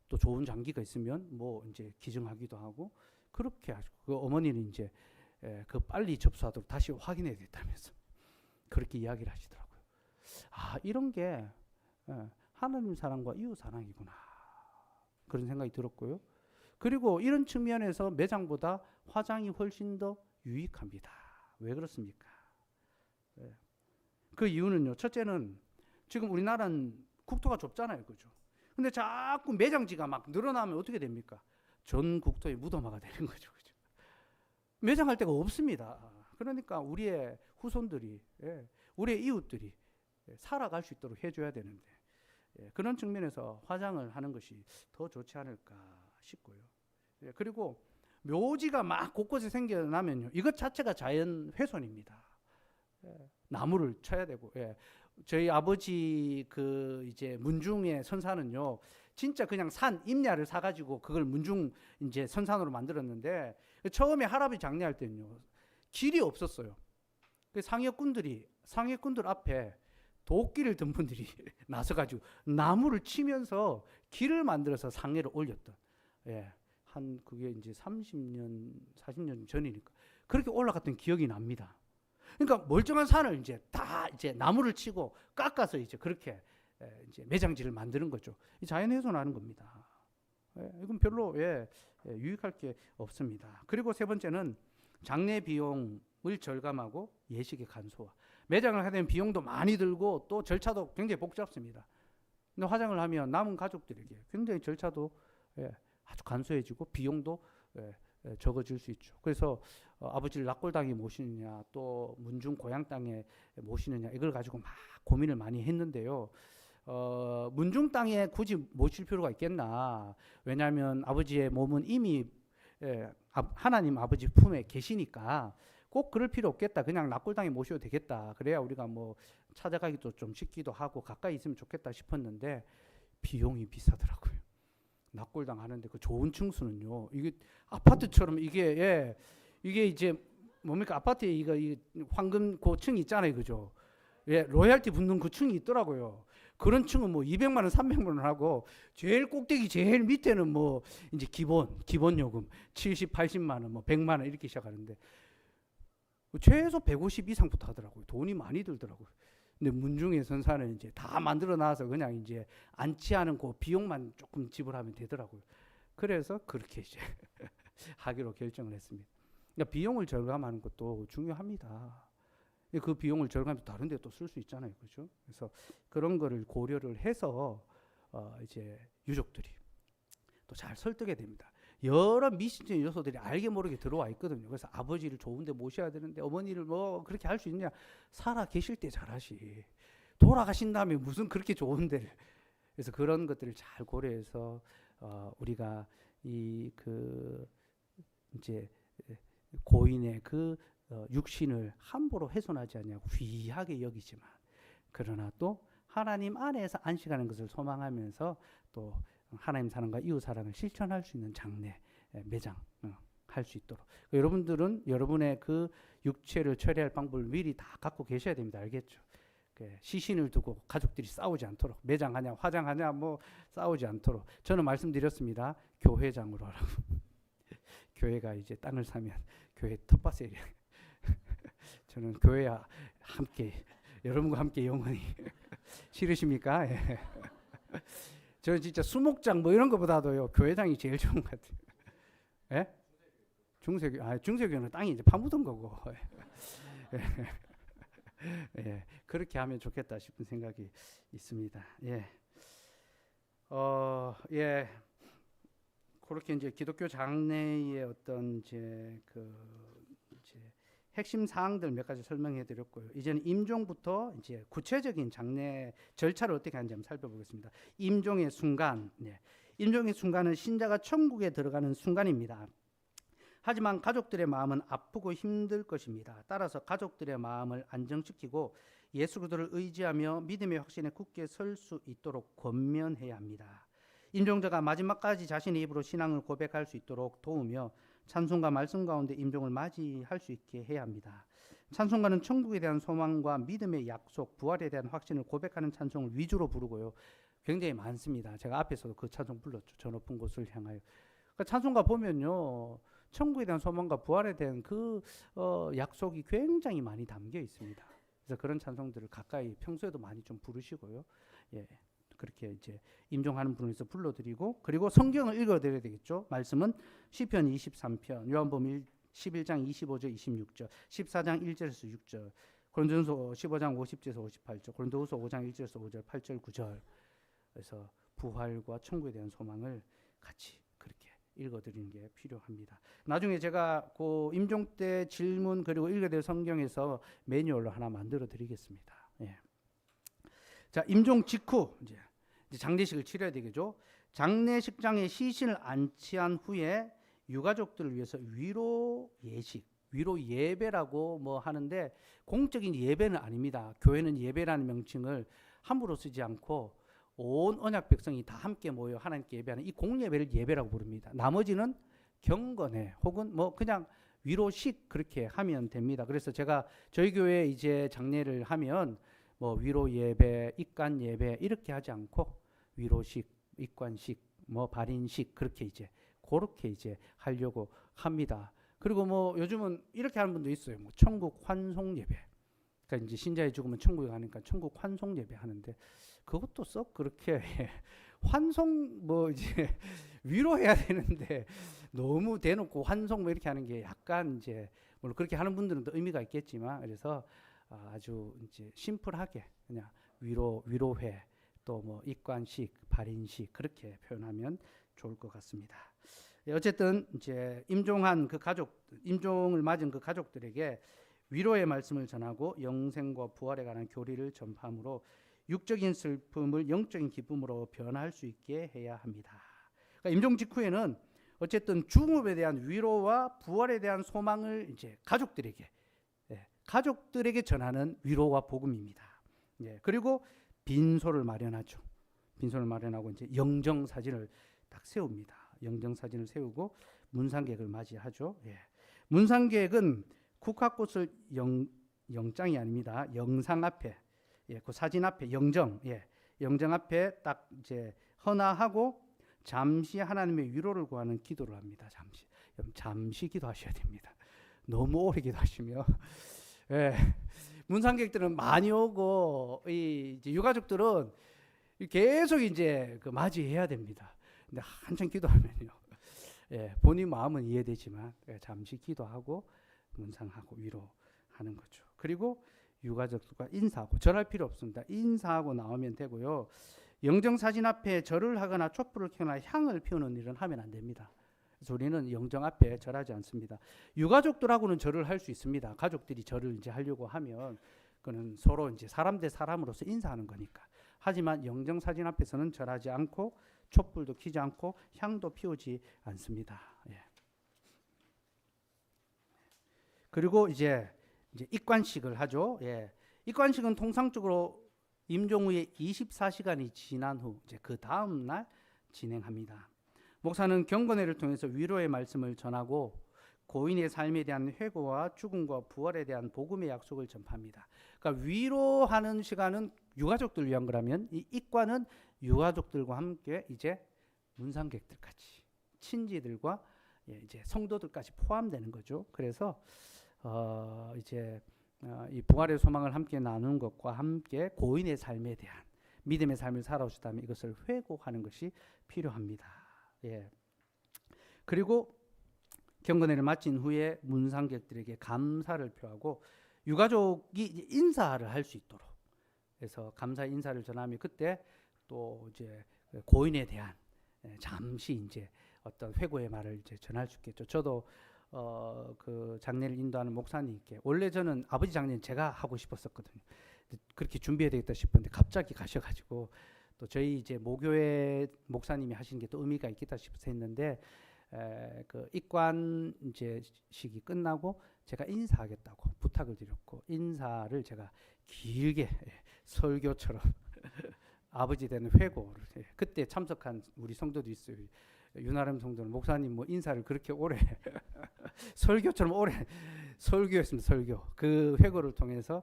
또 좋은 장기가 있으면 뭐 이제 기증하기도 하고 그렇게 하시고 그 어머니는 이제 그 빨리 접수하도록 다시 확인해야 됐다면서 그렇게 이야기를 하시더라고요. 아 이런 게 하나님 사랑과 이웃 사랑이구나 그런 생각이 들었고요. 그리고 이런 측면에서 매장보다 화장이 훨씬 더 유익합니다. 왜 그렇습니까? 그 이유는요. 첫째는 지금 우리나라는 국토가 좁잖아요. 그죠? 근데 자꾸 매장지가 막 늘어나면 어떻게 됩니까? 전 국토의 무덤화가 되는 거죠. 그죠? 매장할 데가 없습니다. 그러니까 우리의 후손들이, 우리의 이웃들이 살아갈 수 있도록 해줘야 되는데 그런 측면에서 화장을 하는 것이 더 좋지 않을까 싶고요. 그리고 묘지가 막 곳곳에 생겨나면요. 이것 자체가 자연 훼손입니다. 나무를 쳐야 되고, 저희 아버지 그 이제 문중의 선산은요, 진짜 그냥 산 임야를 사가지고 그걸 문중 이제 선산으로 만들었는데 처음에 할아버지 장례할 때는요 길이 없었어요. 그 상해꾼들 앞에 도끼를 든 분들이 나서가지고 나무를 치면서 길을 만들어서 상해를 올렸던, 한 그게 이제 30년, 40년 전이니까 그렇게 올라갔던 기억이 납니다. 그러니까 멀쩡한 산을 이제 다 이제 나무를 치고 깎아서 이제 그렇게 이제 매장지를 만드는 거죠. 이 자연훼손하는 겁니다. 이건 별로 유익할 게 없습니다. 그리고 세 번째는 장례 비용을 절감하고 예식의 간소화. 매장을 하게 되면 비용도 많이 들고 또 절차도 굉장히 복잡습니다. 근데 화장을 하면 남은 가족들에게 굉장히 절차도 아주 간소해지고 비용도 적어질 수 있죠. 그래서 아버지를 낙골당에 모시느냐 또 문중 고향 땅에 모시느냐 이걸 가지고 막 고민을 많이 했는데요. 문중 땅에 굳이 모실 필요가 있겠나. 왜냐하면 아버지의 몸은 이미 하나님 아버지 품에 계시니까 꼭 그럴 필요 없겠다. 그냥 낙골당에 모셔도 되겠다. 그래야 우리가 뭐 찾아가기도 좀 쉽기도 하고 가까이 있으면 좋겠다 싶었는데 비용이 비싸더라고요. 낙골당 하는데 그 좋은 층수는요. 이게 아파트처럼 이게 이제 뭡니까 아파트에 이거 이 황금 그 층이 있잖아요, 그죠? 로얄티 붙는 그 층이 있더라고요. 그런 층은 뭐 200만 원, 300만 원 하고 제일 꼭대기 제일 밑에는 뭐 이제 기본 요금 70, 80만 원, 뭐 100만 원 이렇게 시작하는데 최소 150 이상부터 하더라고요. 돈이 많이 들더라고요. 근데 문중의 선사는 이제 다 만들어 놔서 그냥 이제 안치하는 그 비용만 조금 지불하면 되더라고요. 그래서 그렇게 이제 하기로 결정을 했습니다. 그러니까 비용을 절감하는 것도 중요합니다. 그 비용을 절감해서 다른 데 또 쓸 수 있잖아요. 그렇죠? 그래서 그런 거를 고려를 해서 이제 유족들이 또 잘 설득해야 됩니다. 여러 미신적인 요소들이 알게 모르게 들어와 있거든요. 그래서 아버지를 좋은 데 모셔야 되는데 어머니를 뭐 그렇게 할 수 있냐. 살아 계실 때 잘하시. 돌아가신 다음에 무슨 그렇게 좋은 데를. 그래서 그런 것들을 잘 고려해서 우리가 이 그 이제 고인의 그 육신을 함부로 훼손하지 않냐고 귀하게 여기지만 그러나 또 하나님 안에서 안식하는 것을 소망하면서 또 하나님 사랑과 이웃 사랑을 실천할 수 있는 장례, 매장 할 수 있도록 여러분들은 여러분의 그 육체를 처리할 방법을 미리 다 갖고 계셔야 됩니다. 알겠죠? 시신을 두고 가족들이 싸우지 않도록 매장하냐 화장하냐 뭐 싸우지 않도록 저는 말씀드렸습니다. 교회장으로 하라고. 교회가 이제 땅을 사면 교회 텃밭에 저는 교회와 함께 여러분과 함께 영원히 싫으십니까? 저는 진짜 수목장 뭐 이런 것보다도요 교회장이 제일 좋은 것 같아요. 예? 중세교는 땅이 이제 파묻은 거고. 그렇게 하면 좋겠다 싶은 생각이 있습니다. 그렇게 이제 기독교 장례의 어떤 이제 핵심 사항들 몇 가지 설명해 드렸고요. 이제는 임종부터 이제 구체적인 장례 절차를 어떻게 하는지 한번 살펴보겠습니다. 임종의 순간, 임종의 순간은 신자가 천국에 들어가는 순간입니다. 하지만 가족들의 마음은 아프고 힘들 것입니다. 따라서 가족들의 마음을 안정시키고 예수 그리스도를 의지하며 믿음의 확신에 굳게 설 수 있도록 권면해야 합니다. 임종자가 마지막까지 자신의 입으로 신앙을 고백할 수 있도록 도우며 찬송과 말씀 가운데 임종을 맞이할 수 있게 해야 합니다. 찬송가는 천국에 대한 소망과 믿음의 약속, 부활에 대한 확신을 고백하는 찬송을 위주로 부르고요. 굉장히 많습니다. 제가 앞에서도 그 찬송 불렀죠. 저 높은 곳을 향하여. 그러니까 찬송가 보면요, 천국에 대한 소망과 부활에 대한 그 약속이 굉장히 많이 담겨 있습니다. 그래서 그런 찬송들을 가까이 평소에도 많이 좀 부르시고요. 예, 그렇게 이제 임종하는 분을 위해서 불러드리고, 그리고 성경을 읽어드려야 되겠죠. 말씀은 시편 23편, 요한복음 11장 25절 26절, 14장 1절에서 6절, 고린도전서 15장 50절에서 58절, 고린도후서 5장 1절에서 5절, 8절 9절. 그래서 부활과 천국에 대한 소망을 같이 그렇게 읽어드리는 게 필요합니다. 나중에 제가 그 임종 때 질문 그리고 읽어드릴 성경에서 매뉴얼로 하나 만들어 드리겠습니다. 예. 자, 임종 직후 이제 장례식을 치러야 되겠죠. 장례식장에 시신을 안치한 후에 유가족들을 위해서 위로 예식, 위로 예배라고 뭐 하는데 공적인 예배는 아닙니다. 교회는 예배라는 명칭을 함부로 쓰지 않고 온 언약 백성이 다 함께 모여 하나님께 예배하는 이 공예배를 예배라고 부릅니다. 나머지는 경건회 혹은 뭐 그냥 위로식 그렇게 하면 됩니다. 그래서 제가 저희 교회 이제 장례를 하면 뭐 위로 예배, 입관 예배 이렇게 하지 않고 위로식, 입관식, 뭐 발인식 그렇게 이제 하려고 합니다. 그리고 뭐 요즘은 이렇게 하는 분도 있어요. 뭐 천국 환송 예배. 그러니까 이제 신자의 죽으면 천국에 가니까 천국 환송 예배 하는데 그것도 썩 그렇게 환송 뭐 이제 위로해야 되는데 너무 대놓고 환송 뭐 이렇게 하는 게 약간 이제 물론 그렇게 하는 분들은 또 의미가 있겠지만 그래서 아주 이제 심플하게 그냥 위로회 또 뭐 입관식, 발인식 그렇게 표현하면 좋을 것 같습니다. 어쨌든 이제 임종을 맞은 그 가족들에게 위로의 말씀을 전하고 영생과 부활에 관한 교리를 전파함으로 육적인 슬픔을 영적인 기쁨으로 변화할 수 있게 해야 합니다. 그러니까 임종 직후에는 어쨌든 죽음에 대한 위로와 부활에 대한 소망을 이제 가족들에게 전하는 위로와 복음입니다. 그리고 빈소를 마련하죠. 빈소를 마련하고 이제 영정 사진을 딱 세웁니다. 영정 사진을 세우고 문상객을 맞이하죠. 문상객은 국화꽃을 영장이 아닙니다. 영상 앞에, 그 사진 앞에 영정 앞에 딱 이제 헌화하고 잠시 하나님의 위로를 구하는 기도를 합니다. 잠시 기도하셔야 됩니다. 너무 오래 기도하시면 문상객들은 많이 오고 이제 유가족들은 계속 이제 그 맞이해야 됩니다. 근데 한참 기도하면요, 본인 마음은 이해되지만 잠시 기도하고 문상하고 위로하는 거죠. 그리고 유가족들과 인사하고 절할 필요 없습니다. 인사하고 나오면 되고요. 영정 사진 앞에 절을 하거나 촛불을 켜거나 향을 피우는 일은 하면 안 됩니다. 그래서 우리는 영정 앞에 절하지 않습니다. 유가족들하고는 절을 할 수 있습니다. 가족들이 절을 이제 하려고 하면 그는 서로 이제 사람 대 사람으로서 인사하는 거니까. 하지만 영정 사진 앞에서는 절하지 않고 촛불도 켜지 않고 향도 피우지 않습니다. 그리고 이제 입관식을 하죠. 입관식은 통상적으로 임종 후에 24시간이 지난 후 이제 그 다음 날 진행합니다. 목사는 경건회를 통해서 위로의 말씀을 전하고 고인의 삶에 대한 회고와 죽음과 부활에 대한 복음의 약속을 전파합니다. 그러니까 위로하는 시간은 유가족들 위한 거라면 이 입관은 유가족들과 함께 이제 문상객들까지 친지들과 이제 성도들까지 포함되는 거죠. 그래서 이 부활의 소망을 함께 나누는 것과 함께 고인의 삶에 대한 믿음의 삶을 살아오셨다면 이것을 회고하는 것이 필요합니다. 그리고 경건회를 마친 후에 문상객들에게 감사를 표하고 유가족이 인사를 할 수 있도록 그래서 감사 인사를 전하면 그때 또 이제 고인에 대한 잠시 이제 어떤 회고의 말을 이제 전할 수 있겠죠. 저도 그 장례를 인도하는 목사님께 원래 저는 아버지 장례는 제가 하고 싶었었거든요. 그렇게 준비해야 되겠다 싶었는데 갑자기 가셔가지고 또 저희 이제 모교회 목사님이 하시는 게 또 의미가 있겠다 싶어서 했는데 그 입관 이제 식이 끝나고 제가 인사하겠다고 부탁을 드렸고 인사를 제가 길게 설교처럼 아버지 되는 회고를 그때 참석한 우리 성도도 있어요. 윤아름 성도는 목사님 뭐 인사를 그렇게 오래 설교처럼 오래 설교했습니다. 설교 그 회고를 통해서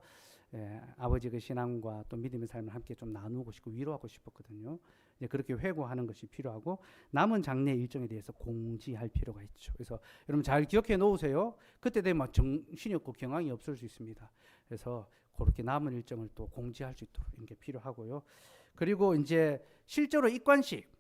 아버지 그 신앙과 또 믿음의 삶을 함께 좀 나누고 싶고 위로하고 싶었거든요. 이제 그렇게 회고하는 것이 필요하고 남은 장례 일정에 대해서 공지할 필요가 있죠. 그래서 여러분 잘 기억해 놓으세요. 그때 되면 막 정신이 없고 경황이 없을 수 있습니다. 그래서 그렇게 남은 일정을 또 공지할 수 있도록 이런 게 필요하고요. 그리고 이제 실제로 입관식,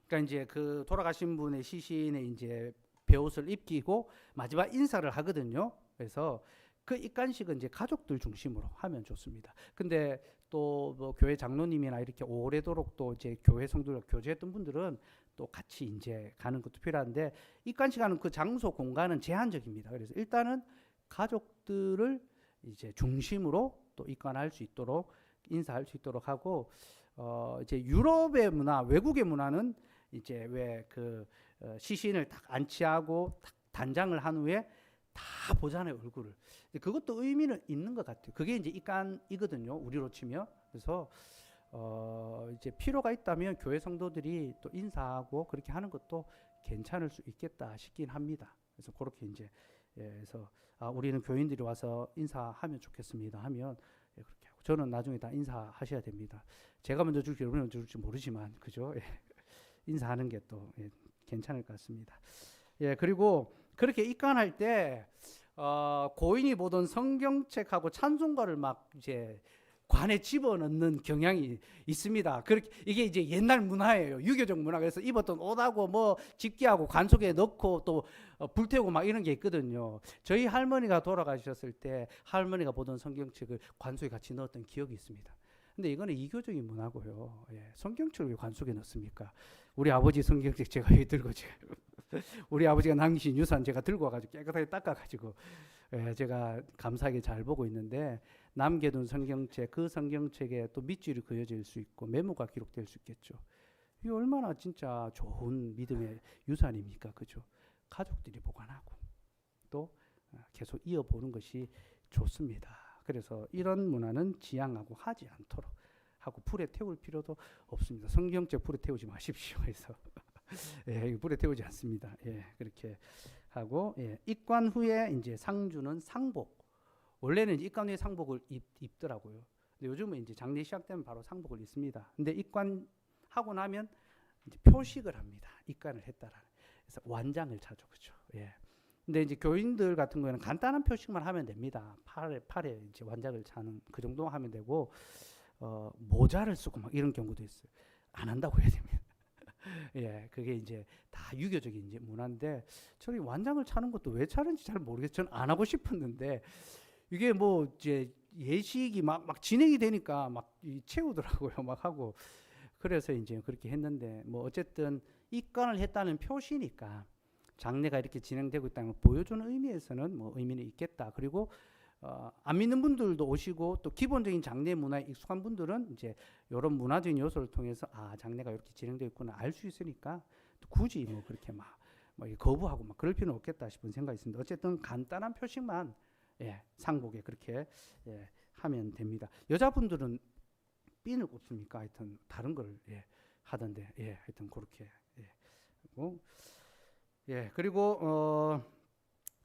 그러니까 이제 그 돌아가신 분의 시신의 이제 베옷을 입히고 마지막 인사를 하거든요. 그래서 그 입관식은 이제 가족들 중심으로 하면 좋습니다. 근데 또 뭐 교회 장로님이나 이렇게 오래도록 또 이제 교회 성도들 교제했던 분들은 또 같이 이제 가는 것도 필요한데 입관식 하는 그 장소 공간은 제한적입니다. 그래서 일단은 가족들을 이제 중심으로 또 입관할 수 있도록 인사할 수 있도록 하고 이제 유럽의 문화, 외국의 문화는 이제 왜 그 시신을 딱 안치하고 딱 단장을 한 후에 다 보잖아요, 얼굴을. 그것도 의미는 있는 것 같아요. 그게 이제 입관이거든요, 우리로 치면. 그래서 이제 필요가 있다면 교회 성도들이 또 인사하고 그렇게 하는 것도 괜찮을 수 있겠다 싶긴 합니다. 그래서 그렇게 이제 그래서 우리는 교인들이 와서 인사하면 좋겠습니다 하면 그렇게 하고 저는 나중에 다 인사하셔야 됩니다. 제가 먼저 줄지 여러분이 먼저 줄지 모르지만 그죠? 인사하는 게 또 괜찮을 것 같습니다. 그리고 그렇게 입관할 때 고인이 보던 성경책하고 찬송가를 막 이제 관에 집어넣는 경향이 있습니다. 그렇게 이게 이제 옛날 문화예요. 유교적 문화. 그래서 입었던 옷하고 뭐 집게하고 관 속에 넣고 또 불태우고 막 이런 게 있거든요. 저희 할머니가 돌아가셨을 때 할머니가 보던 성경책을 관 속에 같이 넣었던 기억이 있습니다. 근데 이거는 이교적인 문화고요. 성경책을 왜 관 속에 넣습니까? 우리 아버지 성경책 제가 왜 들고 우리 아버지가 남기신 유산 제가 들고 와가지고 깨끗하게 닦아가지고 제가 감사하게 잘 보고 있는데 남겨둔 성경책, 그 성경책에 또 밑줄이 그려질 수 있고 메모가 기록될 수 있겠죠. 이게 얼마나 진짜 좋은 믿음의 유산입니까, 그죠? 가족들이 보관하고 또 계속 이어보는 것이 좋습니다. 그래서 이런 문화는 지양하고 하지 않도록 하고 불에 태울 필요도 없습니다. 성경책 불에 태우지 마십시오. 그래서 불에 태우지 않습니다. 그렇게 하고 입관 후에 이제 상주는 상복. 원래는 입관 후에 상복을 입더라고요. 근데 요즘은 이제 장례 시작되면 바로 상복을 입습니다. 근데 입관하고 나면 이제 표식을 합니다. 입관을 했다라는. 그래서 완장을 차죠, 그렇죠? 근데 이제 교인들 같은 경우에는 간단한 표식만 하면 됩니다. 팔에 이제 완장을 차는 그 정도 하면 되고 모자를 쓰고 막 이런 경우도 있어요. 안 한다고 해야 됩니다. 그게 이제 다 유교적인 이제 문화인데 저는 완장을 차는 것도 왜 차는지 잘 모르겠어요. 저는 안 하고 싶었는데 이게 뭐 이제 예식이 막 진행이 되니까 막 채우더라고요. 막 하고 그래서 이제 그렇게 했는데 뭐 어쨌든 입관을 했다는 표시니까 장례가 이렇게 진행되고 있다는 걸 보여주는 의미에서는 뭐 의미는 있겠다. 그리고 안 믿는 분들도 오시고 또 기본적인 장례 문화에 익숙한 분들은 이제 이런 문화적인 요소를 통해서 장례가 이렇게 진행되어 있구나 알 수 있으니까 굳이 뭐 그렇게 막 거부하고 막 그럴 필요는 없겠다 싶은 생각이 있습니다. 어쨌든 간단한 표식만 상복에 그렇게 하면 됩니다. 여자분들은 핀을 꼽습니까? 하여튼 다른 걸 하던데 하여튼 그렇게 그리고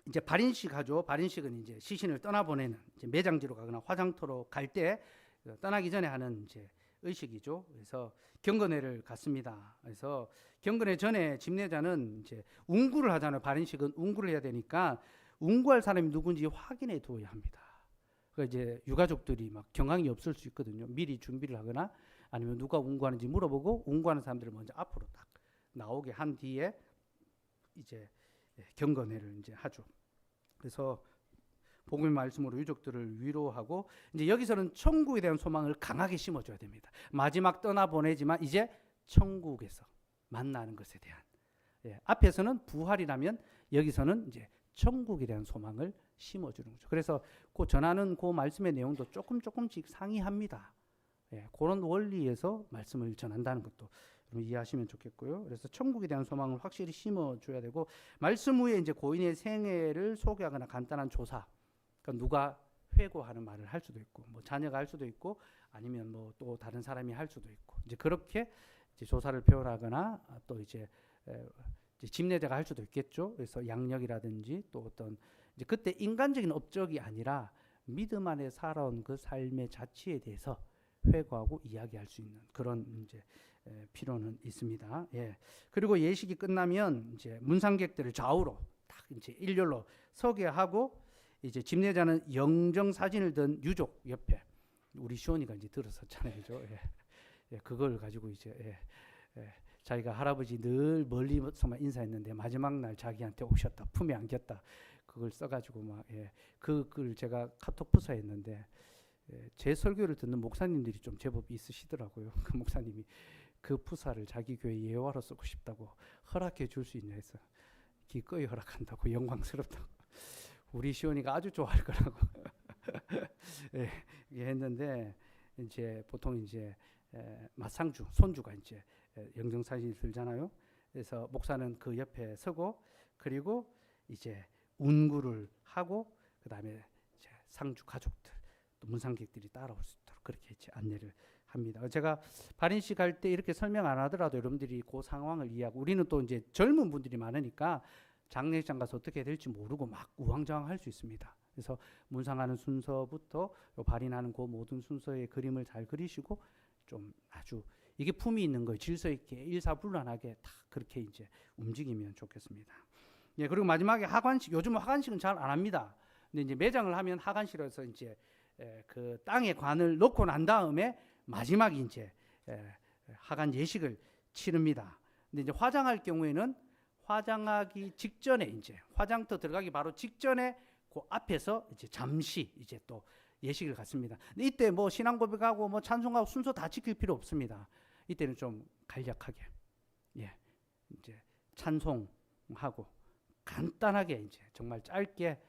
이제 발인식 하죠. 발인식은 이제 시신을 떠나보내는 이제 매장지로 가거나 화장터로 갈 때 떠나기 전에 하는 이제 의식이죠. 그래서 경건회를 갔습니다. 그래서 경건회 전에 집례자는 이제 운구를 하잖아요. 발인식은 운구를 해야 되니까 운구할 사람이 누군지 확인해 두어야 합니다. 그러니까 이제 유가족들이 막 경황이 없을 수 있거든요. 미리 준비를 하거나 아니면 누가 운구하는지 물어보고 운구하는 사람들을 먼저 앞으로 딱 나오게 한 뒤에 이제 경건회를 이제 하죠. 그래서 복음의 말씀으로 유족들을 위로하고 이제 여기서는 천국에 대한 소망을 강하게 심어줘야 됩니다. 마지막 떠나보내지만 이제 천국에서 만나는 것에 대한 앞에서는 부활이라면 여기서는 이제 천국에 대한 소망을 심어주는 거죠. 그래서 그 전하는 그 말씀의 내용도 조금씩 상이합니다. 예, 그런 원리에서 말씀을 전한다는 것도 여러분 이해하시면 좋겠고요. 그래서 천국에 대한 소망을 확실히 심어줘야 되고, 말씀 후에 이제 고인의 생애를 소개하거나 간단한 조사, 그러니까 누가 회고하는 말을 할 수도 있고, 뭐 자녀가 할 수도 있고, 아니면 뭐 또 다른 사람이 할 수도 있고, 이제 그렇게 이제 조사를 표현하거나 또 이제 집례자가 할 수도 있겠죠. 그래서 양력이라든지 또 어떤 이제 그때 인간적인 업적이 아니라 믿음 안에 살아온 그 삶의 자취에 대해서 회고하고 이야기할 수 있는 그런 이제 필요는 있습니다. 예. 그리고 예식이 끝나면 이제 문상객들을 좌우로 딱 이제 일렬로 서게 하고, 이제 집례자는 영정 사진을 든 유족 옆에, 우리 시온이가 이제 들었었잖아요, 그죠? 예. 예, 그걸 가지고 이제 자기가 할아버지 늘 멀리서만 인사했는데 마지막 날 자기한테 오셨다, 품에 안겼다, 그걸 써가지고 막 그걸 제가 카톡 부사했는데, 제 설교를 듣는 목사님들이 좀 제법 있으시더라고요. 그 목사님이 그 푸사를 자기 교회 예화로 쓰고 싶다고 허락해 줄 수 있냐 해서 기꺼이 허락한다고, 영광스럽다고. 우리 시온이가 아주 좋아할 거라고 했는데, 이제 보통 이제 맞상주 손주가 이제 영정사진을 들잖아요. 그래서 목사는 그 옆에 서고, 그리고 이제 운구를 하고, 그 다음에 상주 가족들 또 문상객들이 따라올 수 있도록 그렇게 이제 안내를 합니다. 제가 발인식 할 때 이렇게 설명 안 하더라도 여러분들이 그 상황을 이해하고, 우리는 또 이제 젊은 분들이 많으니까 장례식장 가서 어떻게 해야 될지 모르고 막 우왕좌왕할 수 있습니다. 그래서 문상하는 순서부터 발인하는 그 모든 순서의 그림을 잘 그리시고, 좀 아주 이게 품이 있는 거예요. 질서 있게 일사불란하게 다 그렇게 이제 움직이면 좋겠습니다. 예, 그리고 마지막에 하관식, 요즘은 하관식은 잘 안 합니다. 근데 이제 매장을 하면 하관실에서 이제 그 땅에 관을 넣고 난 다음에 마지막에 이제 하관 예식을 치릅니다. 근데 이제 화장할 경우에는 화장하기 직전에, 이제 화장터 들어가기 바로 직전에 그 앞에서 이제 잠시 이제 또 예식을 갖습니다. 근데 이때 뭐 신앙 고백하고 뭐 찬송하고 순서 다 지킬 필요 없습니다. 이때는 좀 간략하게 이제 찬송하고 간단하게 이제 정말 짧게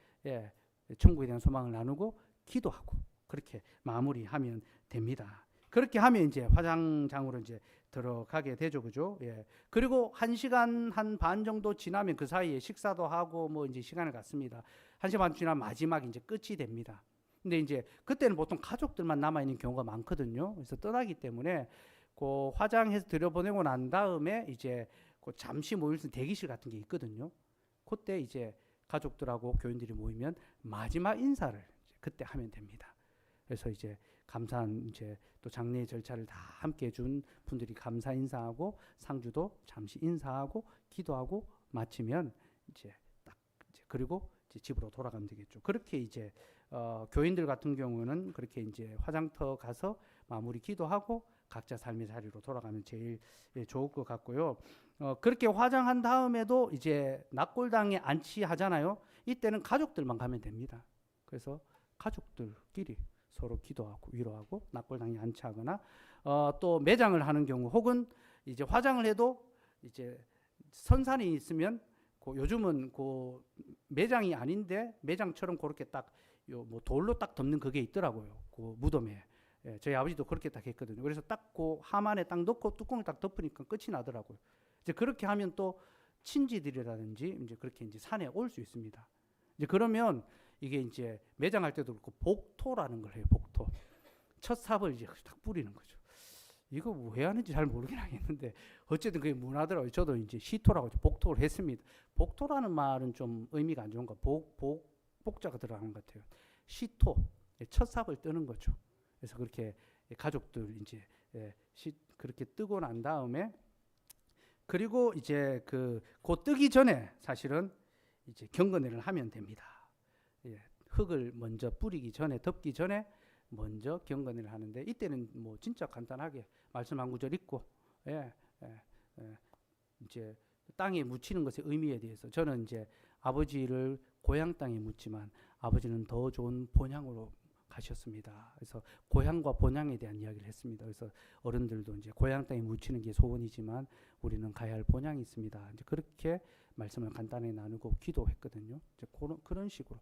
천국에 대한 소망을 나누고 기도하고 그렇게 마무리하면 됩니다. 그렇게 하면 이제 화장장으로 이제 들어가게 되죠, 그죠? 예. 그리고 1시간 한 반 정도 지나면 그 사이에 식사도 하고 뭐 이제 시간을 갖습니다. 1시간 반 지나면 마지막 이제 끝이 됩니다. 근데 이제 그때는 보통 가족들만 남아 있는 경우가 많거든요. 그래서 떠나기 때문에 그 화장해서 들여보내고 난 다음에 이제 그 잠시 모일 수 있는 대기실 같은 게 있거든요. 그때 이제 가족들하고 교인들이 모이면 마지막 인사를 그때 하면 됩니다. 그래서 이제 감사한 이제 또 장례 절차를 다 함께 해준 분들이 감사 인사하고 상주도 잠시 인사하고 기도하고 마치면 이제 딱 이제 그리고 이제 집으로 돌아가면 되겠죠. 그렇게 이제 교인들 같은 경우는 그렇게 이제 화장터 가서 마무리 기도하고 각자 삶의 자리로 돌아가면 제일 좋을 것 같고요. 그렇게 화장한 다음에도 이제 낙골당에 안치하잖아요. 이때는 가족들만 가면 됩니다. 그래서 가족들끼리 서로 기도하고 위로하고 낙골당에 안치하거나 또 매장을 하는 경우, 혹은 이제 화장을 해도 이제 선산이 있으면 요즘은 그 매장이 아닌데 매장처럼 그렇게 딱 뭐 돌로 딱 덮는 그게 있더라고요. 그 무덤에. 저희 아버지도 그렇게 딱 했거든요. 그래서 딱 그 함 안에 딱 넣고 뚜껑을 딱 덮으니까 끝이 나더라고요. 이제 그렇게 하면 또 친지들이라든지 이제 그렇게 이제 산에 올 수 있습니다. 이제 그러면 이게 이제 매장할 때도 그렇고 복토라는 걸 해요. 복토. 첫 삽을 이제 딱 뿌리는 거죠. 이거 왜 하는지 잘 모르긴 하겠는데 어쨌든 그게 문화더라고요. 저도 이제 시토라고 복토를 했습니다. 복토라는 말은 좀 의미가 안 좋은가. 복자가 들어가는 것 같아요. 시토, 첫 삽을 뜨는 거죠. 그래서 그렇게 가족들 이제 그렇게 뜨고 난 다음에, 그리고 이제 그 뜨기 전에 사실은 이제 경건회를 하면 됩니다. 흙을 먼저 뿌리기 전에, 덮기 전에 먼저 경건회를 하는데, 이때는 뭐 진짜 간단하게 말씀 한 구절 읽고 이제 땅에 묻히는 것의 의미에 대해서, 저는 이제 아버지를 고향 땅에 묻지만 아버지는 더 좋은 본향으로 가셨습니다. 그래서 고향과 본향에 대한 이야기를 했습니다. 그래서 어른들도 이제 고향 땅에 묻히는 게 소원이지만 우리는 가야 할 본향이 있습니다. 이제 그렇게 말씀을 간단히 나누고 기도했거든요. 이제 그런 식으로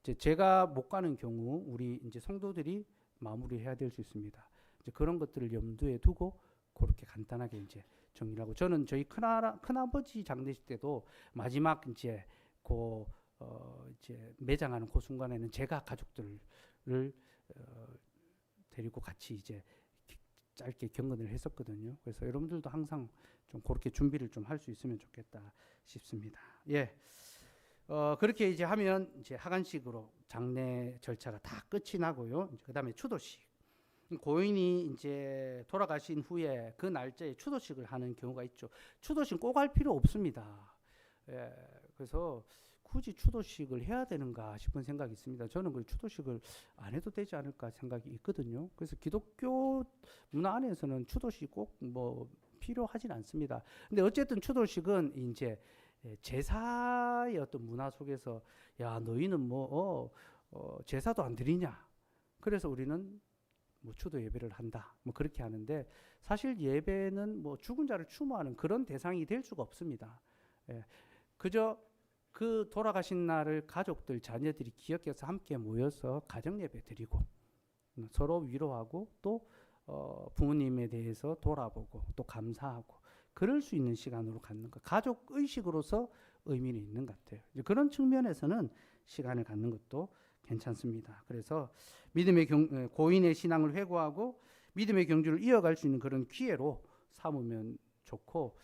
이제 제가 못 가는 경우 우리 이제 성도들이 마무리해야 될 수 있습니다. 이제 그런 것들을 염두에 두고 그렇게 간단하게 이제 정리를 하고, 저는 저희 큰아버지 장례식 때도 마지막 이제 이제 매장하는 그 순간에는 제가 가족들을 데리고 같이 이제 짧게 경건을 했었거든요. 그래서 여러분들도 항상 좀 그렇게 준비를 좀 할 수 있으면 좋겠다 싶습니다. 예. 그렇게 이제 하면 이제 하간식으로 장례 절차가 다 끝이 나고요. 그다음에 추도식. 고인이 이제 돌아가신 후에 그 날짜에 추도식을 하는 경우가 있죠. 추도식 꼭 할 필요 없습니다. 예. 그래서 굳이 추도식을 해야 되는가 싶은 생각이 있습니다. 저는 그 추도식을 안 해도 되지 않을까 생각이 있거든요. 그래서 기독교 문화 안에서는 추도식 꼭 뭐 필요하진 않습니다. 근데 어쨌든 추도식은 이제 제사의 어떤 문화 속에서, 야, 너희는 뭐 제사도 안 드리냐? 그래서 우리는 뭐 추도 예배를 한다. 뭐 그렇게 하는데, 사실 예배는 뭐 죽은 자를 추모하는 그런 대상이 될 수가 없습니다. 예. 그저 그 돌아가신 날을 가족들, 자녀들이 기억해서 함께 모여서 가정 예배 드리고 서로 위로하고 또 부모님에 대해서 돌아보고 또 감사하고 그럴 수 있는 시간으로 갖는 것, 가족 의식으로서 의미는 있는 것 같아요. 그런 측면에서는 시간을 갖는 것도 괜찮습니다. 그래서 고인의 신앙을 회고하고 믿음의 경주를 이어갈 수 있는 그런 기회로 삼으면 좋고,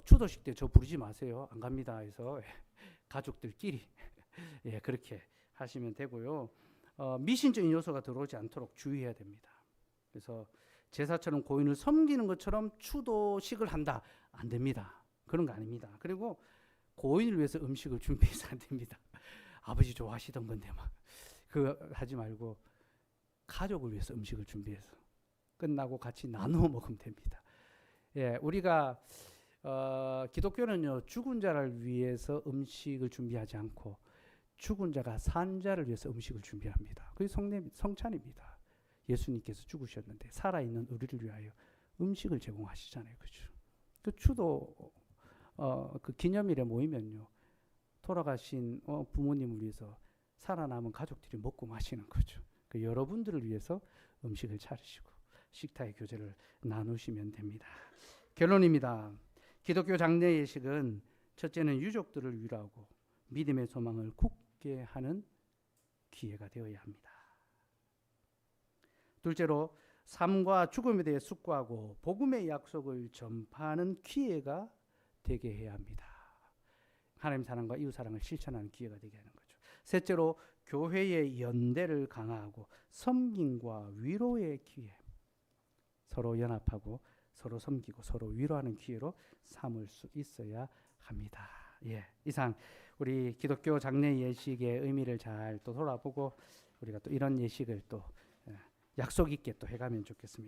추도식 때 저 부르지 마세요. 안 갑니다 해서 가족들끼리 예, 그렇게 하시면 되고요. 미신적인 요소가 들어오지 않도록 주의해야 됩니다. 그래서 제사처럼 고인을 섬기는 것처럼 추도식을 한다, 안 됩니다. 그런 거 아닙니다. 그리고 고인을 위해서 음식을 준비해서 안 됩니다. 아버지 좋아하시던 건데 막 그거 하지 말고 가족을 위해서 음식을 준비해서 끝나고 같이 나누어 먹으면 됩니다. 예, 우리가 기독교는요, 죽은 자를 위해서 음식을 준비하지 않고 죽은 자가 산 자를 위해서 음식을 준비합니다. 그게 성찬입니다. 예수님께서 죽으셨는데 살아있는 우리를 위하여 음식을 제공하시잖아요. 그죠? 그 추도 그 기념일에 모이면요, 돌아가신 부모님을 위해서 살아남은 가족들이 먹고 마시는 거죠. 그 여러분들을 위해서 음식을 차리시고 식탁의 교제를 나누시면 됩니다. 결론입니다. 기독교 장례 예식은 첫째는 유족들을 위로하고 믿음의 소망을 굳게 하는 기회가 되어야 합니다. 둘째로 삶과 죽음에 대해 숙고하고 복음의 약속을 전파하는 기회가 되게 해야 합니다. 하나님 사랑과 이웃 사랑을 실천하는 기회가 되게 하는 거죠. 셋째로 교회의 연대를 강화하고 섬김과 위로의 기회, 서로 연합하고 서로 섬기고 서로 위로하는 기회로 삼을 수 있어야 합니다. 예, 이상 우리 기독교 장례 예식의 의미를 잘 또 돌아보고 우리가 또 이런 예식을 또 약속 있게 또 해가면 좋겠습니다.